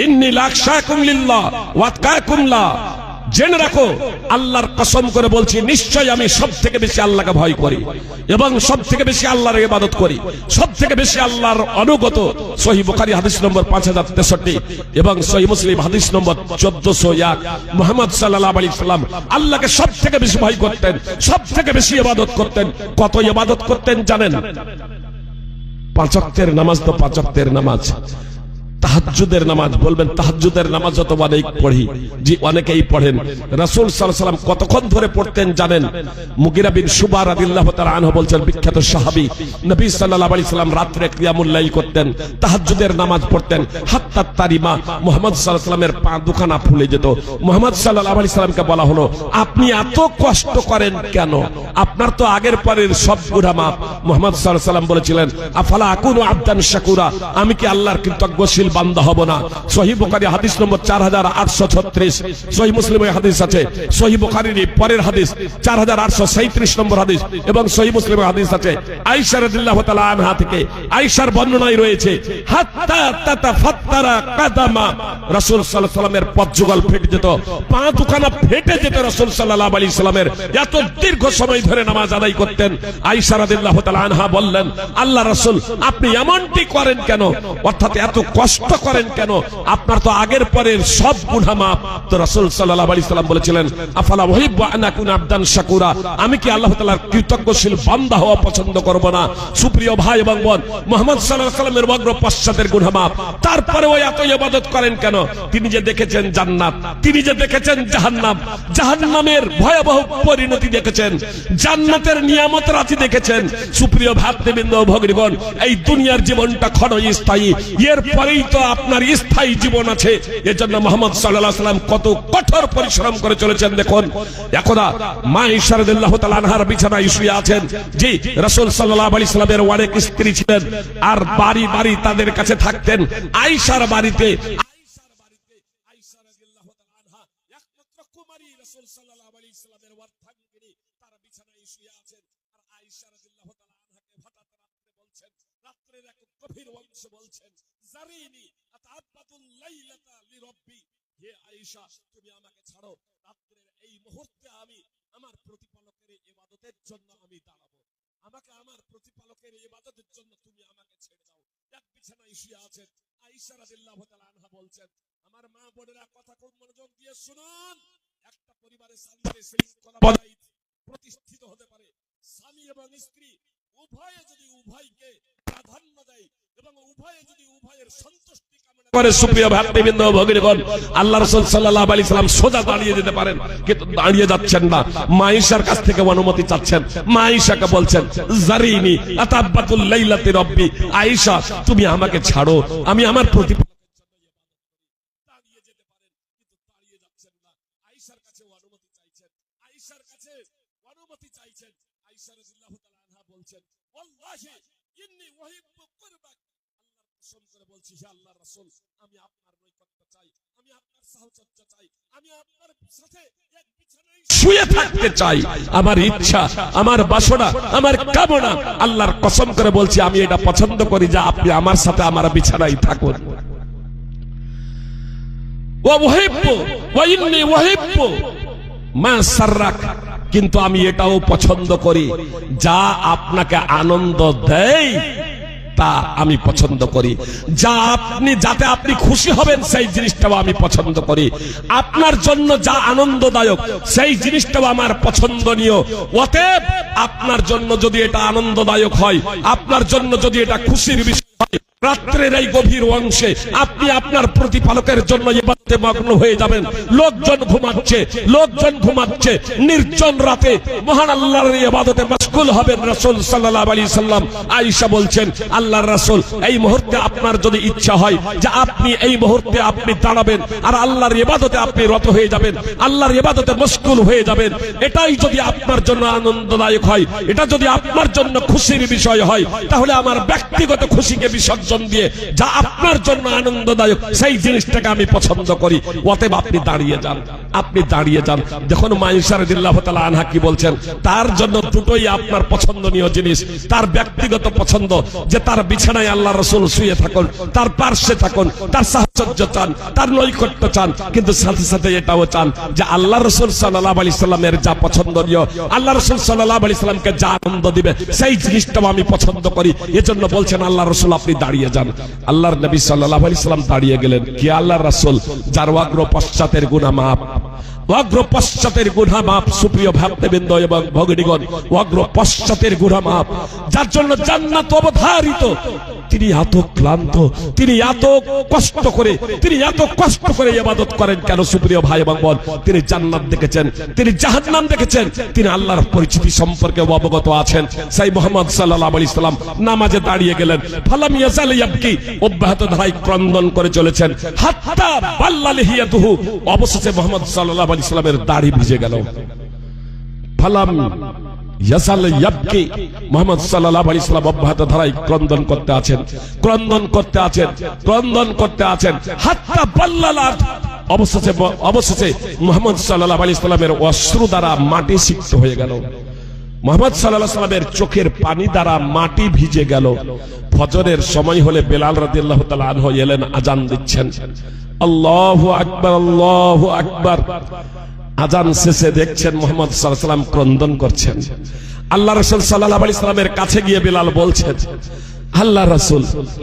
[SPEAKER 1] ইন্নী লাখশাকুম লিল্লাহ ওয়া আতকাকুম লা, জেনে রাখো আল্লাহর কসম করে বলছি নিশ্চয় আমি সব থেকে বেশি আল্লাহকে ভয় করি এবং সব থেকে বেশি আল্লাহর ইবাদত করি, সব থেকে বেশি আল্লাহর অনুগত। সহিহ বুখারী হাদিস নম্বর 5063 এবং সহিহ মুসলিম হাদিস নম্বর 1401। মুহাম্মদ সাল্লাল্লাহু আলাইহি সাল্লাম আল্লাহকে সব থেকে বেশি ভয় করতেন, সব থেকে বেশি ইবাদত করতেন। কত ইবাদত করতেন জানেন? 5 ওয়াক্তের নামাজ তো 5 ওয়াক্তের নামাজ, তাহাজ্জুদের নামাজ, বলবেন তাহাজ্জুদের নামাজ যত অনেক পড়ি, জি অনেকেই পড়েন। রাসূল সাল্লাল্লাহু আলাইহি সাল্লাম কতক্ষণ ধরে পড়তেন জানেন? মুগিরা বিন শুবা রাদিয়াল্লাহু তাআলা আনহু বলছেন, বিখ্যাত সাহাবী, নবী সাল্লাল্লাহু আলাইহি সাল্লাম রাতে কিয়ামুল লাইল করতেন, তাহাজ্জুদের নামাজ পড়তেন, হাত্তা তারিমা, মুহাম্মদ সাল্লাল্লাহু আলাইহি সাল্লামের পা দুখানা ফুলে যেত। মুহাম্মদ সাল্লাল্লাহু আলাইহি সাল্লামকে বলা হলো, আপনি এত কষ্ট করেন কেন? আপনার তো আগের পরের সব গুনাহ মাফ। মুহাম্মদ সাল্লাল্লাহু আলাইহি সাল্লাম বলেছিলেন, আফালা আকুনু আবদান শাকুরা, আমি কি আল্লাহর কৃতজ্ঞশীল বান্দা হব না? সহিহ বুখারী হাদিস নম্বর 4836, সহিহ মুসলিমে হাদিস আছে, সহিহ বুখারীর পরের হাদিস 4837 নম্বর হাদিস এবং সহিহ মুসলিমে হাদিস আছে আয়েশা রাদিয়াল্লাহু তাআলা আনহা থেকে। আয়েশার বর্ণনায় রয়েছে, হাত্তা তাতাফাত্তারা কাদামা, রাসূল সাল্লাল্লাহু আলাইহি সাল্লামের পদযুগল ফেটে যেত, পা দুখানা ফেটে যেত। রাসূল সাল্লাল্লাহু আলাইহি সাল্লামের এত দীর্ঘ সময় ধরে নামাজ আদায় করতেন। আয়েশা রাদিয়াল্লাহু তাআলা আনহা বললেন, আল্লাহ রাসূল আপনি এমনটি করেন কেন? অর্থাৎ এত কষ্ট করেন কেন? আপনার তো আগের পরের সব গুনাহ মাফ। তো রাসূল সাল্লাল্লাহু আলাইহি সাল্লাম বলেছিলেন, আফালা উহিব্বু আন আকুনা আবদান শাকুরা, আমি কি আল্লাহ তাআলার কৃতজ্ঞশীল বান্দা হওয়া পছন্দ করব না? সুপ্রিয় ভাই এবং বোন, মুহাম্মদ সাল্লাল্লাহু আলাইহি সাল্লামের অগ্র পশ্চাতের গুনাহ মাফ, তারপরে ওই এত ইবাদত করেন কেন? তিনি যে দেখেছেন জান্নাত, তিনি যে দেখেছেন জাহান্নাম, জাহান্নামের ভয়াবহ পরিণতি দেখেছেন, জান্নাতের নিয়ামত রাজি দেখেছেন। সুপ্রিয় ভাতৃবৃন্দ ভগ্নীগণ, এই দুনিয়ার জীবনটা ক্ষণস্থায়ী, এর পরেই তো আপনার স্থায়ী জীবন আছে। এজন্য মুহাম্মদ সাল্লাল্লাহু আলাইহি সাল্লাম কত কঠোর পরিশ্রম করে চলেছেন। দেখুন, এখন মা আয়েশা রাদিয়াল্লাহু তাআলা আনহার বিছানায় শুয়ে আছেন। জি, রাসূল সাল্লাল্লাহু আলাইহি সাল্লামের অনেক স্ত্রী ছিলেন আর বাড়ি বাড়ি তাদের কাছে থাকতেন। আয়েশার বাড়িতে আয়েশা রাদিয়াল্লাহু তাআলা আনহা একমাত্র কুমারী, রাসূল সাল্লাল্লাহু আলাইহি সাল্লামের অর্ধাঙ্গিনী, তার বিছানায় শুয়ে আছেন। আর আয়েশা রাদিয়াল্লাহু তাআলা আনহাকে হঠাৎ রাতে বলছেন, রাতের এক গভীর অংশ বলছেন, জারিনি আতাআব্বাদুল লাইলাতা লিরাব্বি, হে আয়েশা তুমি আমাকে ছাড়ো, রাতের এই মুহূর্তে আমি আমার প্রতিপালকের ইবাদতের জন্য আমি দাঁড়াবো, আমাকে আমার প্রতিপালকের ইবাদতের জন্য তুমি আমাকে ছেড়ে দাও। এক বিছানায় শুয়ে আছেন। আয়েশা রাদিয়াল্লাহু তাআলা আনহা বলছেন, আমার মা বোনেরা কথা খুব মনোযোগ দিয়ে শুনুন, একটা পরিবারে শান্তি শৃঙ্খলা প্রতিষ্ঠিত হতে পারে, স্বামী এবং স্ত্রী উভয়ে যদি উভয়কে প্রাধান্য দেয় এবং উভয়ে যদি উভয়ের সন্তুষ্টি কামনা করে, সুপ্রিয় ভাতৃবৃন্দ ভগিনীগণ, আল্লাহ রাসূল সাল্লাল্লাহু আলাইহি সাল্লাম সোজা দাঁড়িয়ে যেতে পারেন, কিন্তু দাঁড়িয়ে যাচ্ছেন না। মা আয়েশার কাছ থেকে অনুমতি চাচ্ছেন। মা আয়েশাকে বলছেন, জারিনি আতাব্বাতুল লাইলাতি রব্বি, আয়েশা তুমি আমাকে ছাড়ো, আমি আমার প্রতি দাঁড়িয়ে যেতে পারেন, কিন্তু দাঁড়িয়ে যাচ্ছেন না। আয়েশার কাছে অনুমতি চাইছেন, আয়েশার কাছে অনুমতি চাইছেন। আয়েশা রাদিয়াল্লাহু তাআলা আনহা বলছেন, ওয়াল্লাহি ইন্নী উহিব্বু কুরবাক, আল্লাহর কসম করে বলছি, হে আল্লাহর রাসূল, আমি আপনার নৈকট্য চাই, আমি আপনার সাহচর্য চাই, আমি আপনার সাথে এক বিছানায় শুয়ে থাকতে চাই। আমার ইচ্ছা, আমার বাসনা, আমার কামনা, আল্লাহর কসম করে বলছি আমি এটা পছন্দ করি যে আপনি আমার সাথে আমার বিছানায় থাকুন। ওয়া উহিব্বু ওয়া ইন্নী উহিব্বু মা সাররাক, কিন্তু আমি এটাও পছন্দ করি যা আপনাকে আনন্দ দেয় তা আমি পছন্দ করি, যা আপনি যাতে আপনি খুশি হবেন সেই জিনিসটাও আমি পছন্দ করি, আপনার জন্য যা আনন্দদায়ক সেই জিনিসটাও আমার পছন্দনীয়। অতএব আপনার জন্য যদি এটা আনন্দদায়ক হয়, আপনার জন্য যদি এটা খুশির বিষয় হয়, রাত্রের এই গভীর অংশে আপনি আপনার প্রতিপালকের জন্য ইবাদতে মগ্ন হয়ে যাবেন। লোকজন ঘুমাচ্ছে, নির্জন রাতে মহান আল্লাহর ইবাদতে মশগুল হবেন রাসূল সাল্লাল্লাহু আলাইহি সাল্লাম। আয়েশা বলছেন, আল্লাহর রাসূল এই মুহূর্তে আপনার যদি ইচ্ছা হয় যে আপনি এই মুহূর্তে আপনি দাঁড়াবেন আর আল্লাহর ইবাদতে আপনি রত হয়ে যাবেন, আল্লাহর ইবাদতে মশগুল হয়ে যাবেন, এটাই যদি আপনার জন্য আনন্দদায়ক হয়, এটা যদি আপনার জন্য খুশির বিষয় হয়, তাহলে আমার ব্যক্তিগত খুশিকে বিসর্জন দিয়ে যা আপনার জন্য আনন্দদায়ক সেই জিনিসটাকে আমি পছন্দ করি। অতএব আপনি দাঁড়িয়ে যান, আপনি দাঁড়িয়ে যান। দেখুন মা আয়েশা রাদিয়াল্লাহু তাআলা আনহা কি বলছেন, তার জন্য দুটোই আপনার পছন্দনীয় জিনিস। তার ব্যক্তিগত পছন্দ যে তার বিছানায় আল্লাহ রাসূল শুয়ে থাকুন, তার পার্শ্বে থাকুন, তার সাহচর্য চান, তার নৈকট্য চান, কিন্তু সাথে সাথে এটাও চান যে আল্লাহ রাসূল সাল্লাল্লাহু আলাইহি সাল্লামের যা পছন্দনীয়, আল্লাহ রাসূল সাল্লাল্লাহু আলাইহি সাল্লামকে যা আনন্দ দিবে সেই জিনিসটাও আমি পছন্দ করি। এজন্য বলছেন আল্লাহ রাসূল আপনি দাঁড়িয়ে যান। আল্লাহর নবী সাল্লাল্লাহু আলাইহি সাল্লাম দাঁড়িয়ে গেলেন। কি আল্লাহর রাসূল যার অগ্র পশ্চাতের গুনাহ মাফ, অগ্র পশ্চাতের গুনাহ মাফ, সুপ্রিয় ভাতৃবৃন্দ এবং ভগিনীগণ, অগ্র পশ্চাতের গুনাহ মাফ, যার জন্য জান্নাত অবধারিত, তিনি এত ক্লান্ত, তিনি এত কষ্ট করে ইবাদত করেন কেন? সুপ্রিয় ভাই এবং বোন, তিনি জান্নাত দেখেছেন, তিনি জাহান্নাম দেখেছেন, তিনি আল্লাহর পরিচিতি সম্পর্কে অবগত আছেন। সেই মুহাম্মদ সাল্লাল্লাহু আলাইহি সাল্লাম নামাজে দাঁড়িয়ে গেলেন, ফালাম ইয়াজাল ইয়াবকি, অব্যাহত ধারায় ক্রন্দন করে চলেছেন, হাত্তা বাল্লা লিহিয়াতুহু, অবশেষে মুহাম্মদ সাল্লাল্লাহু আলাইহি সাল্লামের দাড়ি ভিজে গেল। ফালাম ইয়াসাল ইয়াবকি, মুহাম্মদ সাল্লাল্লাহু আলাইহি সাল্লাম অব্যাহত ধারায় ক্রন্দন করতে আছেন, হাত্তা বাল্লালাত, অবশেষে মুহাম্মদ সাল্লাল্লাহু আলাইহি সাল্লামের অশ্রু দ্বারা মাটি সিক্ত হয়ে গেল, মুহাম্মদ সাল্লাল্লাহু আলাইহি সাল্লামের চোখের পানি দ্বারা মাটি ভিজে গেল। ফজরের সময় হলে বেলাল রাদিয়াল্লাহু তাআলা আনহু এলেন, আজান দিচ্ছেন, আল্লাহু আকবার, আল্লাহু আকবার। আজান শেষে দেখছেন মুহাম্মদ সাল্লাল্লাহু আলাইহি সাল্লাম ক্রন্দন করছেন। আল্লাহ রাসূল সাল্লাল্লাহু আলাইহি সাল্লামের কাছে গিয়ে বেলাল বলছেন, আল্লাহ রাসূল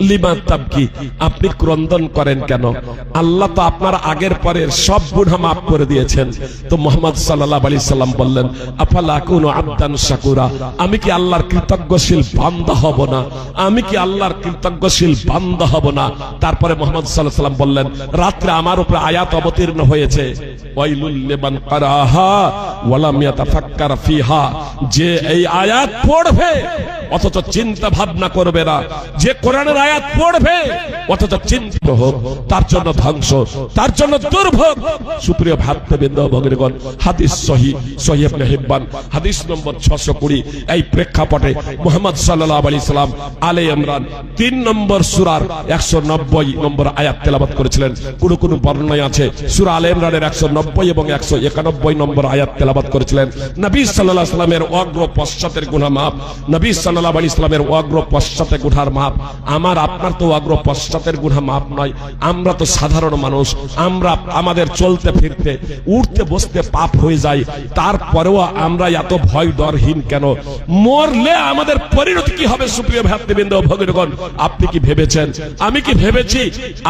[SPEAKER 1] লিমা তাবকি, আপনি ক্রন্দন করেন কেন? আল্লাহ তো আপনার আগের পরের সব গুনাহ মাফ করে দিয়েছেন। তো মুহাম্মদ সাল্লাল্লাহু আলাইহি সাল্লাম বললেন, আফালা আকুনু আবদান শাকুরা, আমি কি আল্লাহর কৃতজ্ঞশীল বান্দা হব না? আমি কি আল্লাহর কৃতজ্ঞশীল বান্দা হব না? তারপরে মুহাম্মদ সাল্লাল্লাহু আলাইহি সাল্লাম বললেন, রাত্রে আমার উপরে আয়াত অবতীর্ণ হয়েছে, ওয়াইলুল লিমান কারাহা ওয়া লাম ইয়াতাফাক্কার ফিহা, যে এই আয়াত পড়বে অথচ চিন্তা ভাবনা করবে না, যে কোরআনের আয়াত পড়বে অথচ চিন্তিত হোক, তার জন্য ধ্বংস, তার জন্য দুর্ভোগ। সুপ্রিয় ভাতৃবৃন্দ ভগিনীগণ, হাদিস সহিহ ইবনে হিব্বান, হাদিস নম্বর 620। এই প্রেক্ষাপটে মুহাম্মদ সাল্লাল্লাহু আলাইহি সাল্লাম আলে ইমরান 3 নম্বর সূরার 190 নম্বর আয়াত তেলাওয়াত করেছিলেন। কোন বর্ণনায় আছে সূরা আলে ইমরানের 190 এবং 191 নম্বর আয়াত তেলাওয়াত করেছিলেন। নবী সাল্লাল্লাহু আলাইহি সাল্লামের অগ্র পশ্চাতের গুনাহ মাফ, নবী সাল্লাল্লাহু আলাইহি সাল্লামের অগ্র পশ্চাতের গুনার মাপ। আমার আপনার তো অগ্র পশ্চাতের গুনাহ মাপ নয়, আমরা তো সাধারণ মানুষ, আমাদের চলতে ফিরতে উঠতে বসতে পাপ হয়ে যায়, তারপরেও আমরা এত ভয় ডরহীন কেন? মরলে আমাদের পরিণতি কি হবে? সুপ্রিয় ভাতৃবৃন্দ ভগিনীগণ, আপনি কি ভেবেছেন? আমি কি ভেবেছি?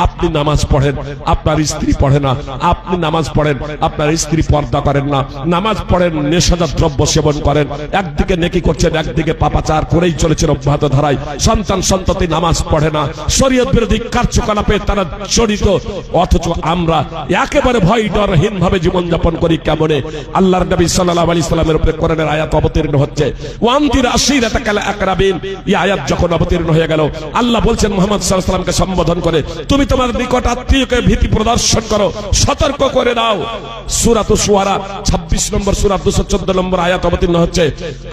[SPEAKER 1] আপনি নামাজ পড়েন, আপনার স্ত্রী পড়ে না, আপনি নামাজ পড়েন, আপনার স্ত্রী পর্দা করেন না, নামাজ নামাজ পড়েন, নেশাজাত দ্রব্য সেবন করেন, একদিকে নেকি করছেন, একদিকে পাপাচার করেই চলেছেন অব্যাহত ধারায়। সন্তান সন্ততি নামাজ পড়ে না, শরীয়ত বিরোধী কার্যকলাপে তারা জড়িত, অথচ আমরা একেবারে ভয় ডরহীন ভাবে জীবনযাপন করি। কেমনে? আল্লাহর নবী সাল্লাল্লাহু আলাইহি সাল্লামের উপরে কোরআনের আয়াত অবতীর্ণ হচ্ছে, ওয়ানদির আশিরাতাকাল আকরাবিন। এই আয়াত যখন অবতীর্ণ হয়ে গেল, আল্লাহ বলছেন মুহাম্মদ সাল্লাল্লাহু আলাইহি সাল্লামকে সম্বোধন করে, তুমি তোমার নিকট আত্মীয়কে ভীতি প্রদর্শন করো, সতর্ক করে দাও। সূরাতুশ শুআরা 26 নম্বর সূরা 214 নম্বর আয়াত অবতীর্ণ হচ্ছে।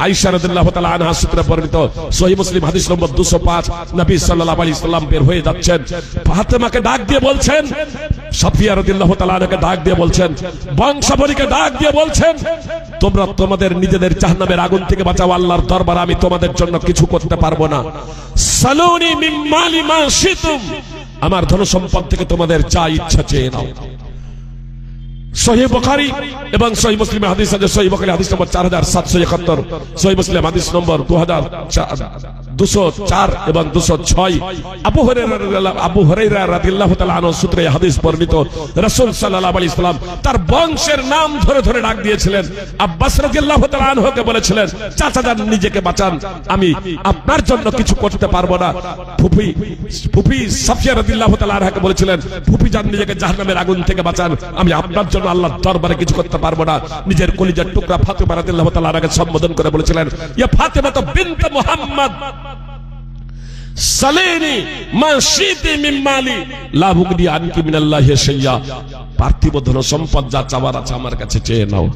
[SPEAKER 1] আয়েশা রাদিয়াল্লাহু তাআলা আনহা সূত্রে বর্ণিত সহিহ মুসলিম হাদিস নম্বর 205, নবী সাল্লাল্লাহু আলাইহি সাল্লাম বের হয়ে যাচ্ছেন, ফাতেমাকে ডাক দিয়ে বলছেন, সাফিয়া রাদিয়াল্লাহু তাআলা আনহাকে ডাক দিয়ে বলছেন, বংশাবলীকে ডাক দিয়ে বলছেন, তোমরা তোমাদের নিজেদের জাহান্নামের আগুন থেকে বাঁচাও, আল্লাহর দরবারে আমি তোমাদের জন্য কিছু করতে পারবো না। সালুনি মিন মালি মা শিতুম, আমার ধন সম্পদ থেকে তোমাদের যা ইচ্ছা চেয়ে নাও। সহিহ বুখারী এবং সহিহ মুসলিম হাদিস আছে, সহিহ বুখারী হাদিস নম্বর 4771, সহিহ মুসলিম হাদিস নম্বর 2204 এবং 206। আবু হুরায়রা রাদিয়াল্লাহু তাআলা আনহু সূত্রে হাদিস বর্ণিত, রাসূল সাল্লাল্লাহু আলাইহি সাল্লাম তার বংশের নাম ধরে ধরে ডাক দিয়েছিলেন। আব্বাস রাদিয়াল্লাহু তাআলা আনহুকে বলেছিলেন, চাচা যান নিজেকে বাঁচান, আমি আপনার জন্য কিছু করতে পারবো না। ফুফি সাফিয়া রাদিয়াল্লাহু তাআলা আনহাকে বলেছিলেন, ফুফি যান নিজেকে জাহান্নামের আগুন থেকে বাঁচান, আমি আপনার জন্য আল্লাহর দরবারে কিছু করতে পারবো না। নিজের কলিজার টুকরা ফাতেমা রাদিয়াল্লাহু তাআলা আনহাকে সম্বোধন করে বলেছিলেন, ইয়া ফাতেমা তো বিনত মুহাম্মদ সালেনি মা শিতি মিন মালি লা বুগদি আনকি মিনাল্লাহি শাইয়া, পার্থিব ধন সম্পদ যা চাওয়ার আছে আমার কাছে চেয়ে নাও,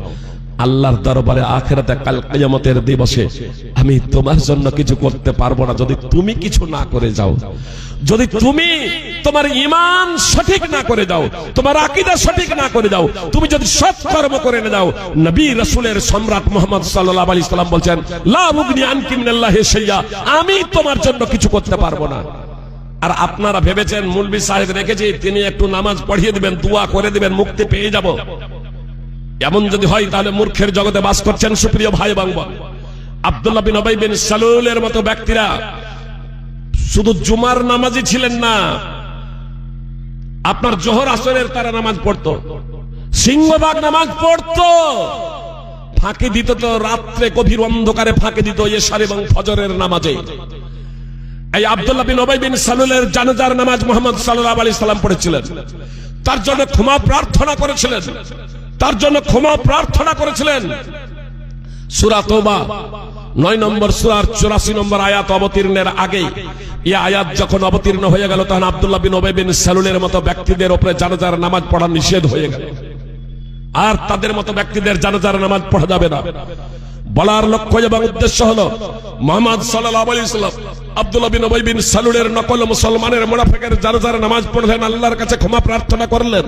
[SPEAKER 1] আল্লাহর দরবারে আখিরাতে কাল কিয়ামতের দিবসে আমি তোমার জন্য কিছু করতে পারবো না যদি তুমি কিছু না করে যাও। যদি তুমি তোমার ঈমান সঠিক না করে দাও, তোমার আকীদা সঠিক না করে দাও, তুমি যদি সৎ কর্ম করে না দাও, নবী রাসূলের সম্রাট মুহাম্মদ সাল্লাল্লাহু আলাইহি সাল্লাম বলছেন, লা বুগনি আনকি মিনাল্লাহি শাইয়া, আমি তোমার জন্য কিছু করতে পারবো না। আর আপনারা ভেবেছেন মুলবি সাহেব রেখেছি, তিনি একটু নামাজ পড়িয়ে দিবেন, দোয়া করে দিবেন, মুক্তি পেয়ে যাব। এমন যদি হয় তাহলে মূর্খের জগতে বাস করছেন। সুপ্রিয় ভাই এবং বোন, আব্দুল্লাহ বিন উবাই বিন সালুলের মতো ব্যক্তিরা শুধু জুমার নামাজি ছিলেন না, আপনার জোহর আসরের তারা নামাজ পড়তো, সিংহভাগ নামাজ পড়তো, ফাঁকি দিত তো রাত্রে গভীর অন্ধকারে ফাঁকি দিত ইশার এবং ফজরের নামাজে। এই আব্দুল্লাহ বিন উবাই বিন সালুলের জানাজার নামাজ মুহাম্মদ সাল্লাল্লাহু আলাইহি সাল্লাম পড়েছিলেন, তার জন্য ক্ষমা প্রার্থনা করেছিলেন, তার জন্য ক্ষমা প্রার্থনা করেছিলেন। সূরা তওবা 9 নম্বর সূরার 84 নম্বর আয়াত অবতীর্ণের আগে এই আয়াত যখন অবতীর্ণ হয়ে গেল, তখন আব্দুল্লাহ বিন উবাই বিন সালুলের মতো ব্যক্তিদের উপরে জানাজার নামাজ পড়া নিষেধ হয়ে গেল, আর তাদের মতো ব্যক্তিদের জানাজার নামাজ পড়া যাবে না। বলার লক্ষ্য এবং উদ্দেশ্য হলো, মুহাম্মদ সাল্লাল্লাহু আলাইহি সাল্লাম আব্দুল্লাহ বিন উবাই বিন সালুলের নকল মুসলমানের মুনাফিকের জানাজার নামাজ পড়লেন, আল্লাহর কাছে ক্ষমা প্রার্থনা করলেন।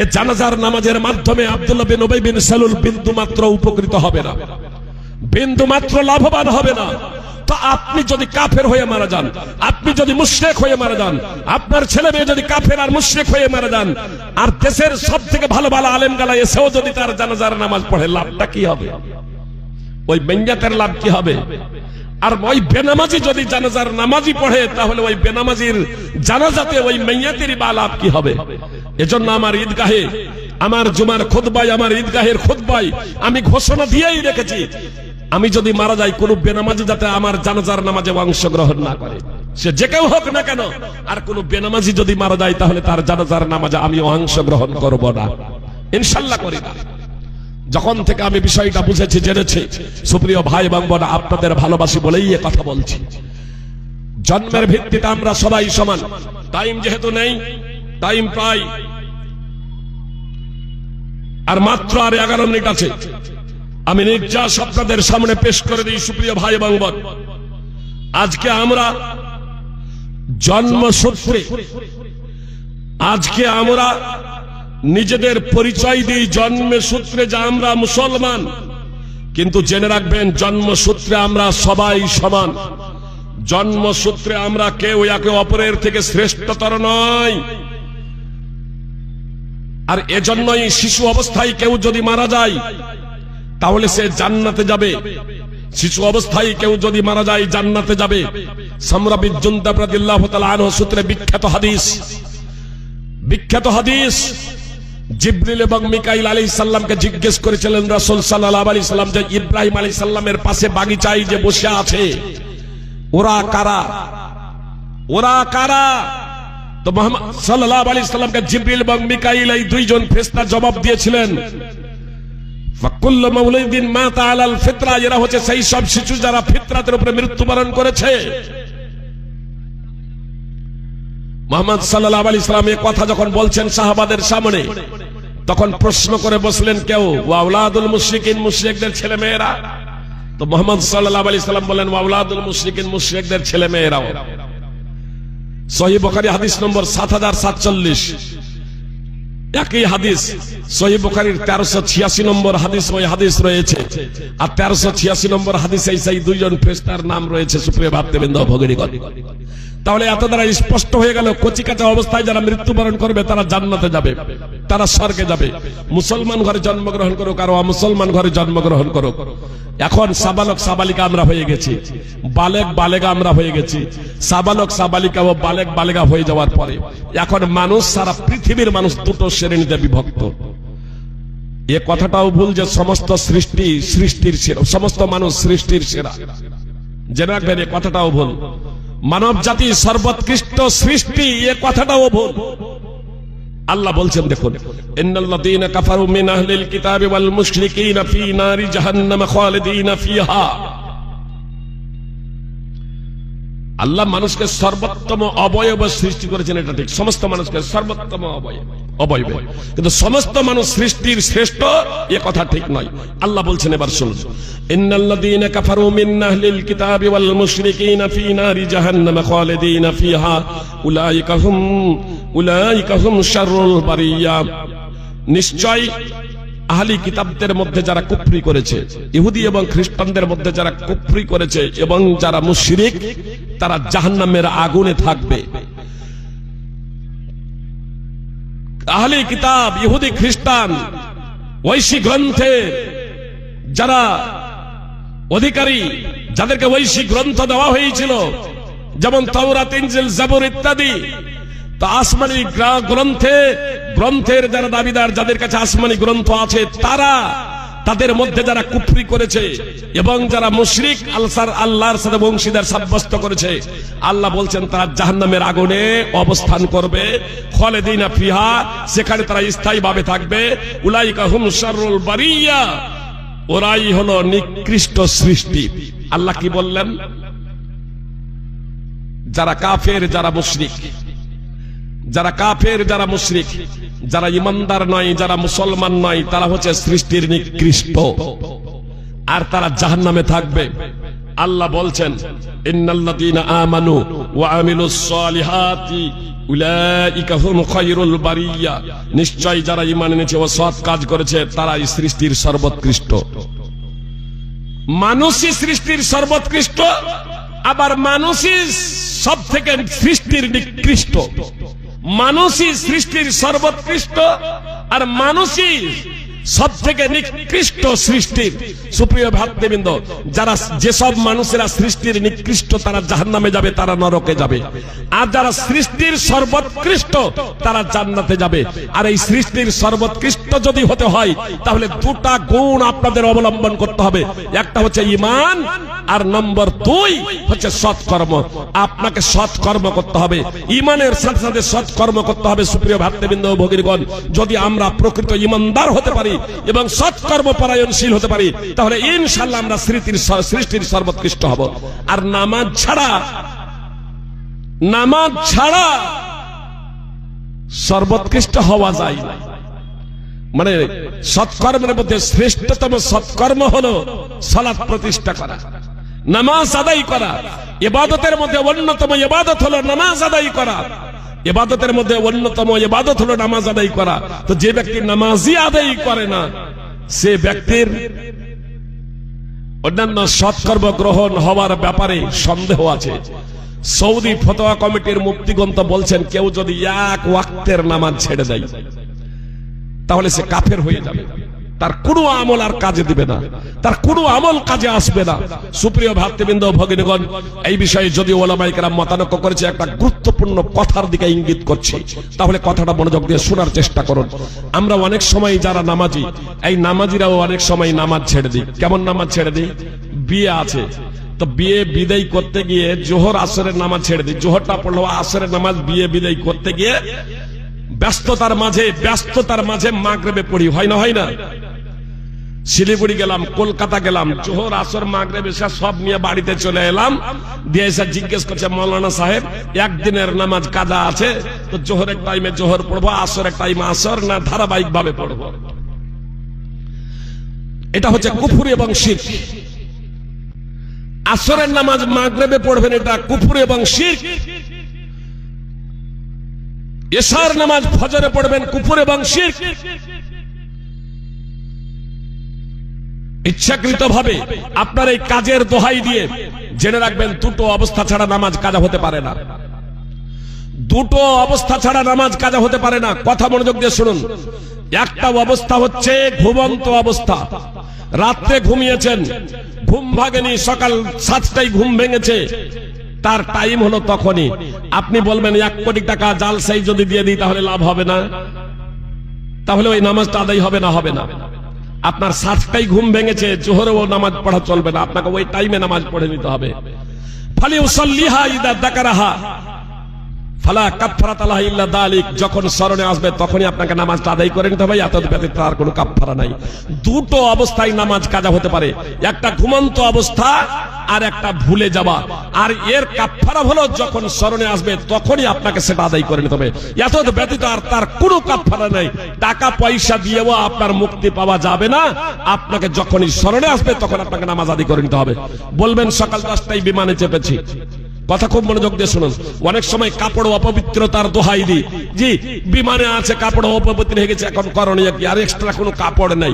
[SPEAKER 1] এ জানাজার নামাজের মাধ্যমে আব্দুল্লাহ বিন উবাই বিন সালুল বিন্দু মাত্র উপকৃত হবে না, বিন্দু মাত্র লাভবান হবে না। তো আপনি যদি কাফের হয়ে মারা যান, আপনি যদি মুশরিক হয়ে মারা যান, আপনার ছেলে মেয়ে যদি কাফের আর মুশরিক হয়ে মারা যান, আর দেশের সব থেকে ভালো ভালো আলেম গালা এসেও যদি তার জানাজার নামাজ পড়ে, লাভটা কি হবে? ওই বেঞ্জাতের লাভ কি হবে? আর ওই বেনামাজি যদি জানাজার নামাজি পড়ে, তাহলে ওই বেনামাজির জানাজাতে ওই মাইয়াতেরই বা লাভ কি হবে? এজন্য আমার ঈদগাহে, আমার জুমার খুতবায়, আমার ঈদগাহের খুতবায় আমি ঘোষণা দিয়েই রেখেছি, আমি যদি মারা যাই, কোন বেনামাজি যাতে আমার জানাজার নামাজে অংশগ্রহণ না করে, সে যে কেউ হোক না কেন। আর কোন বেনামাজি যদি মারা যায়, তাহলে তার জানাজার নামাজে আমি অংশগ্রহণ করব না, ইনশাআল্লাহ করি না। যখন থেকে আমি বিষয়টা বুঝেছি, জেনেছি, সুপ্রিয় ভাই এবং বোন, আপনাদের ভালোবাসি বলেই এ কথা বলছি। জন্মের ভিত্তিতে আমরা সবাই সমান। টাইম যেহেতু নেই, টাইম প্রায় আর মাত্র 11 মিনিট আছে, আমি নির্যাস আপনাদের সামনে পেশ করে দিই। সুপ্রিয় ভাই এবং বোন, আজকে আমরা জন্মসূত্রে, আজকে আমরা নিজেদের পরিচয় দিই জন্মসূত্রে যে আমরা মুসলমান, কিন্তু জেনে রাখবেন জন্মসূত্রে আমরা সবাই সমান। জন্মসূত্রে আমরা কেউ একে অপরের থেকে শ্রেষ্ঠতর নয়। আর এজন্যই শিশু অবস্থায় কেউ যদি মারা যায়, তাহলে সে জান্নাতে যাবে। শিশু অবস্থায় কেউ যদি মারা যায়, জান্নাতে যাবে। সামরা বিন জুনদাব রাদিয়াল্লাহু তাআলা আনহু সূত্রে বিখ্যাত হাদিস, বিখ্যাত হাদিস, জিবরিল এবং মিকাইল আলাইহিস সালামকে জিজ্ঞেস করেছিলেন রাসূল সাল্লাল্লাহু আলাইহি সাল্লাম যে ইব্রাহিম আলাইহিস সালামের পাশে বাগিচায় যে বসে আছে ওরা কারা, ওরা কারা? তো মুহাম্মদ সাল্লাল্লাহু আলাইহি সাল্লামকে জিবরিল এবং মিকাইল এই দুইজন ফেরেশতা জবাব দিয়েছিলেন ফাকুল্লু মাউলিদিন মাতা আলাল ফিতরা, এরা হচ্ছে সেই সব শিশু যারা ফিতরাতের উপরে মৃত্যুবরণ করেছে। মুহাম্মদ সাল্লাল্লাহু আলাইহি সাল্লাম এই কথা যখন বলছেন সাহাবাদের সামনে, তখন প্রশ্ন করে বসলেন কেউ ওয়াউলাদুল মুশরিকিন, মুশরিকদের ছেলে মেয়েরা। তো মুহাম্মদ সাল্লাল্লাহু আলাইহি সাল্লাম বলেন ওয়াউলাদুল মুশরিকিন, মুশরিকদের ছেলে মেয়েরাও। সহিহ বুখারী হাদিস নম্বর 7047, একই হাদিস সহিহ বুখারীর 1386 নম্বর হাদিস ওই হাদিস রয়েছে, আর 1386 নম্বর হাদিসে সেই দুইজন ফেরেশতার নাম রয়েছে। সুপ্রিয় ভাতৃবৃন্দ, ভগিনীগণ, তাহলে এত দ্বারা স্পষ্ট হয়ে গেল কচিকাঁচা অবস্থায় যারা মৃত্যুবরণ করবে তারা জান্নাতে যাবে, তারা স্বর্গে যাবে। মুসলমান ঘরে জন্মগ্রহণ করুক আর অমুসলমান ঘরে জন্মগ্রহণ করুক, এখন সাবালক সাবালিকা আমরা হয়ে গেছি, বালেক বালেগা আমরা হয়ে গেছি। সাবালক সাবালিকা ও বালেক বালেগা হয়ে যাওয়ার পরে এখন মানুষ, সারা পৃথিবীর মানুষ দুটো শ্রেণীতে বিভক্ত। এ কথাটাও ভুল যে সমস্ত সৃষ্টি সৃষ্টির সেরা, সমস্ত মানুষ সৃষ্টির সেরা, জেনে রাখবেন এ কথাটাও ভুল। মানব জাতি সর্বোৎকৃষ্ট সৃষ্টি, এ কথাটাও ভুল। আল্লাহ বলছেন দেখুন, ইন্নাল্লাযীনা কাফারু মিন আহলিল কিতাবি ওয়াল মুশরিকিনা ফী নারি জাহান্নাম খালিদিনা ফিহা। আল্লাহ মানুষকে সর্বোত্তম অবয়ব সৃষ্টি করেছেন, এটা ঠিক, সমস্ত মানুষকে সর্বোত্তম অবয়ব, কিন্তু সমস্ত মানুষ সৃষ্টির শ্রেষ্ঠ এ কথা ঠিক নয়। আল্লাহ বলছেন, এবার শুনুন, ইন্নাল্লাযীনা কাফারু মিন আহলিল কিতাবি ওয়াল মুশরিকিনা ফী নারি জাহান্নাম খালিদিনা ফিহা উলাইকা হুম শাররুল বারিয়া। নিশ্চয় আহলি কিতাবদের মধ্যে যারা কুফরি করেছে, ইহুদি এবং খ্রিস্টানদের মধ্যে যারা কুফরি করেছে এবং যারা মুশরিক, তারা জাহান্নামের আগুনে থাকবে। আহলি কিতাব, ইহুদি খ্রিস্টান, ঐশী গ্রন্থের যারা অধিকারী, যাদেরকে ঐশী গ্রন্থ দেওয়া হয়েছিল, যেমন তাওরাত, ইনজিল, জাবুর ইত্যাদি, তা আসমানি গ্রন্থের যারা দাবিদার, যাদের কাছে আসমানি গ্রন্থ আছে, তারা, তাদের মধ্যে যারা কুফরি করেছে এবং যারা মুশরিক, আল্লাহর সাথে বংশীদার সাব্যস্ত করেছে, আল্লাহ বলছেন তারা জাহান্নামের আগুনে অবস্থান করবে, খালিদিনা ফিহা, সেখানে তারা স্থায়ীভাবে থাকবে। উলাইকা হুম শাররুল বারিয়া, ওরাই হলো নিকৃষ্ট সৃষ্টি। আল্লাহ কি বললেন? যারা কাফের, যারা মুশরিক, যারা কাফের, যারা মুশরিক, যারা ইমানদার নয়, যারা মুসলমান নয়, তারা হচ্ছে সৃষ্টির নিকৃষ্ট, আর তারা জাহান্নামে থাকবে। আল্লাহ বলছেন, ইন্নাল্লাযীনা আমানু ওয়া আমিলুস সালিহাতি উলাইকা হুম খায়রুল বারিয়া। নিশ্চয় যারা ঈমান এনেছে ও সৎ কাজ করেছে তারাই সৃষ্টির সর্বোৎকৃষ্ট। মানুষই সৃষ্টির সর্বোৎকৃষ্ট, আবার মানুষই সব থেকে সৃষ্টির নিকৃষ্ট। মানুষই সৃষ্টির সর্বোৎকৃষ্ট আর মানুষই সব থেকে নিকৃষ্ট সৃষ্টির। সুপ্রিয় ভাতৃবৃন্দ, যারা, যেসব মানুষেরা সৃষ্টির নিকৃষ্ট তারা জাহান্নামে যাবে, তারা নরকে যাবে, আর যারা সৃষ্টির সর্বোৎকৃষ্ট তারা জান্নাতে যাবে। আর এই সৃষ্টির সর্বোৎকৃষ্ট যদি হতে হয় তাহলে দুটা গুণ আপনাদের অবলম্বন করতে হবে, একটা হচ্ছে ঈমান আর নম্বর 2 হচ্ছে সৎকর্ম। আপনাকে সৎকর্ম করতে হবে, ঈমানের সাথে সাথে সৎকর্ম করতে হবে। সুপ্রিয় ভাতৃবৃন্দ, ভগিনীগণ, যদি আমরা প্রকৃত ঈমানদার হতে পারি এবং সৎকর্ম পরায়ণশীল হতে পারি তাহলে ইনশাআল্লাহ আমরা সৃষ্টির সর্বোৎকৃষ্ট হব। আর নামাজ ছাড়া সর্বোৎকৃষ্ট হওয়া যায় না। মানে সৎকর্মের মধ্যে শ্রেষ্ঠতম সৎকর্ম হলো সালাত প্রতিষ্ঠা করা, নামাজ আদায় করা। ইবাদতের মধ্যে অন্যতম ইবাদত হলো নামাজ আদায় করা। ইবাদতের মধ্যে অন্যতম ইবাদত হলো নামাজ আদায় করা। তো যে ব্যক্তি নামাজই আদায় করে না, সে ব্যক্তির অন্যান্য সৎকর্ম গ্রহণ হওয়ার ব্যাপারে সন্দেহ আছে। সৌদি ফতোয়া কমিটির মুফতিগণ তো বলছেন, কেউ যদি এক ওয়াক্তের নামাজ ছেড়ে দেয় তাহলে সে কাফের হয়ে যাবে। তার কোনো আমল আর কাজে দিবে না, তার কোনো আমল কাজে আসবে না। সুপ্রিয় ভাতৃবৃন্দ, ভগিনীগণ, এই বিষয়ে যদি ওলামায়ে কেরাম মতানক্য করেছে, একটা গুরুত্বপূর্ণ কথার দিকে ইঙ্গিত করছে, তাহলে কথাটা মনোযোগ দিয়ে শোনার চেষ্টা করুন। আমরা অনেক সময় যারা নামাজি, এই নামাজিরাও অনেক সময় নামাজ ছেড়ে দিই। কেমন নামাজ ছেড়ে দিই? বিয়ে আছে তো বিয়ে বিদায় করতে গিয়ে জোহর আসরের নামাজ ছেড়ে দিই, জোহরটা পড়লো, আসরের নামাজ বিয়ে বিদায় করতে গিয়ে ব্যস্ততার মাঝে মাগরিবে পড়ি, হয় না? হয় না? শিলিগুড়ি গেলাম, কলকাতা গেলাম, জোহর আসর মাগরিব এসা সব নিয়ে বাড়িতে চলে এলাম, দিয়ে এসে জিজ্ঞেস করছে, মৌলানা সাহেব একদিনের নামাজ কাজা আছে তো জোহরের টাইমে জোহর পড়বো, আসরের টাইমে আসর, না ধারাবাহিক ভাবে পড়বো? এটা হচ্ছে কুফর এবং শিরক। আসরের নামাজ মাগরিবে পড়বেন, এটা কুফর এবং শিরক। এশার নামাজ ফজরে পড়বেন, কুফর এবং শিরক। ইচ্ছাকৃতভাবে আপনার এই কাজের দোহাই দিয়ে জেনে রাখবেন, দুটো অবস্থা ছাড়া নামাজ কাজা হতে পারে না। দুটো অবস্থা ছাড়া নামাজ কাজা হতে পারে না। কথা মনোযোগ দিয়ে শুনুন। একটা অবস্থা হচ্ছে ঘুমন্ত অবস্থা, রাত্রে ঘুমিয়েছেন, ঘুম ভাগেনি, সকাল 7টায় ঘুম ভেঙেছে, তার টাইম হলো তখনই। আপনি বলবেন 1 কোটি টাকা জালসাই যদি দিয়ে দিই তাহলে লাভ হবে না? তাহলে ওই নামাজটা আদায় হবে না? হবে না। আপনার 7টায় ঘুম ভেঙেছে, জোহরেও নামাজ পড়া চলবে না, আপনাকে ওই টাইমে নামাজ পড়ে নিতে হবে। ফালিউসাল্লিহা ইযা যাকারাহা ফালা কাফফারাতা লাহা ইল্লা যালিক। যখন স্মরণে আসবে তখনই আপনাকে নামাজটা আদায় করে নিতে হবে, এত ব্যতীত তার কোনো কাফফারা নাই। দুটো অবস্থায় নামাজ কাজা হতে পারে, একটা ঘুমন্ত অবস্থা আর একটা ভুলে যাওয়া। আর এর কাফফারা হলো যখন স্মরণে আসবে তখনই আপনাকে সেটা আদায় করে নিতে হবে, এত ব্যতীত আর তার কোনো কাফফারা নাই। টাকা পয়সা দিয়েও আপনার মুক্তি পাওয়া যাবে না, আপনাকে যখনই স্মরণে আসবে তখন আপনাকে নামাজ আদায় করে নিতে হবে। বলবেন সকাল 10টায় বিমানে চেপেছি, কথা খুব মনোযোগ দিয়ে শুনুন। অনেক সময় কাপড় অপবিত্রতার দোহাই দিই, জি বিমানে আছে কাপড় অপবিত্র হয়ে গেছে, এখন করণীয় কি? আর এক্সট্রা কোনো কাপড় নেই।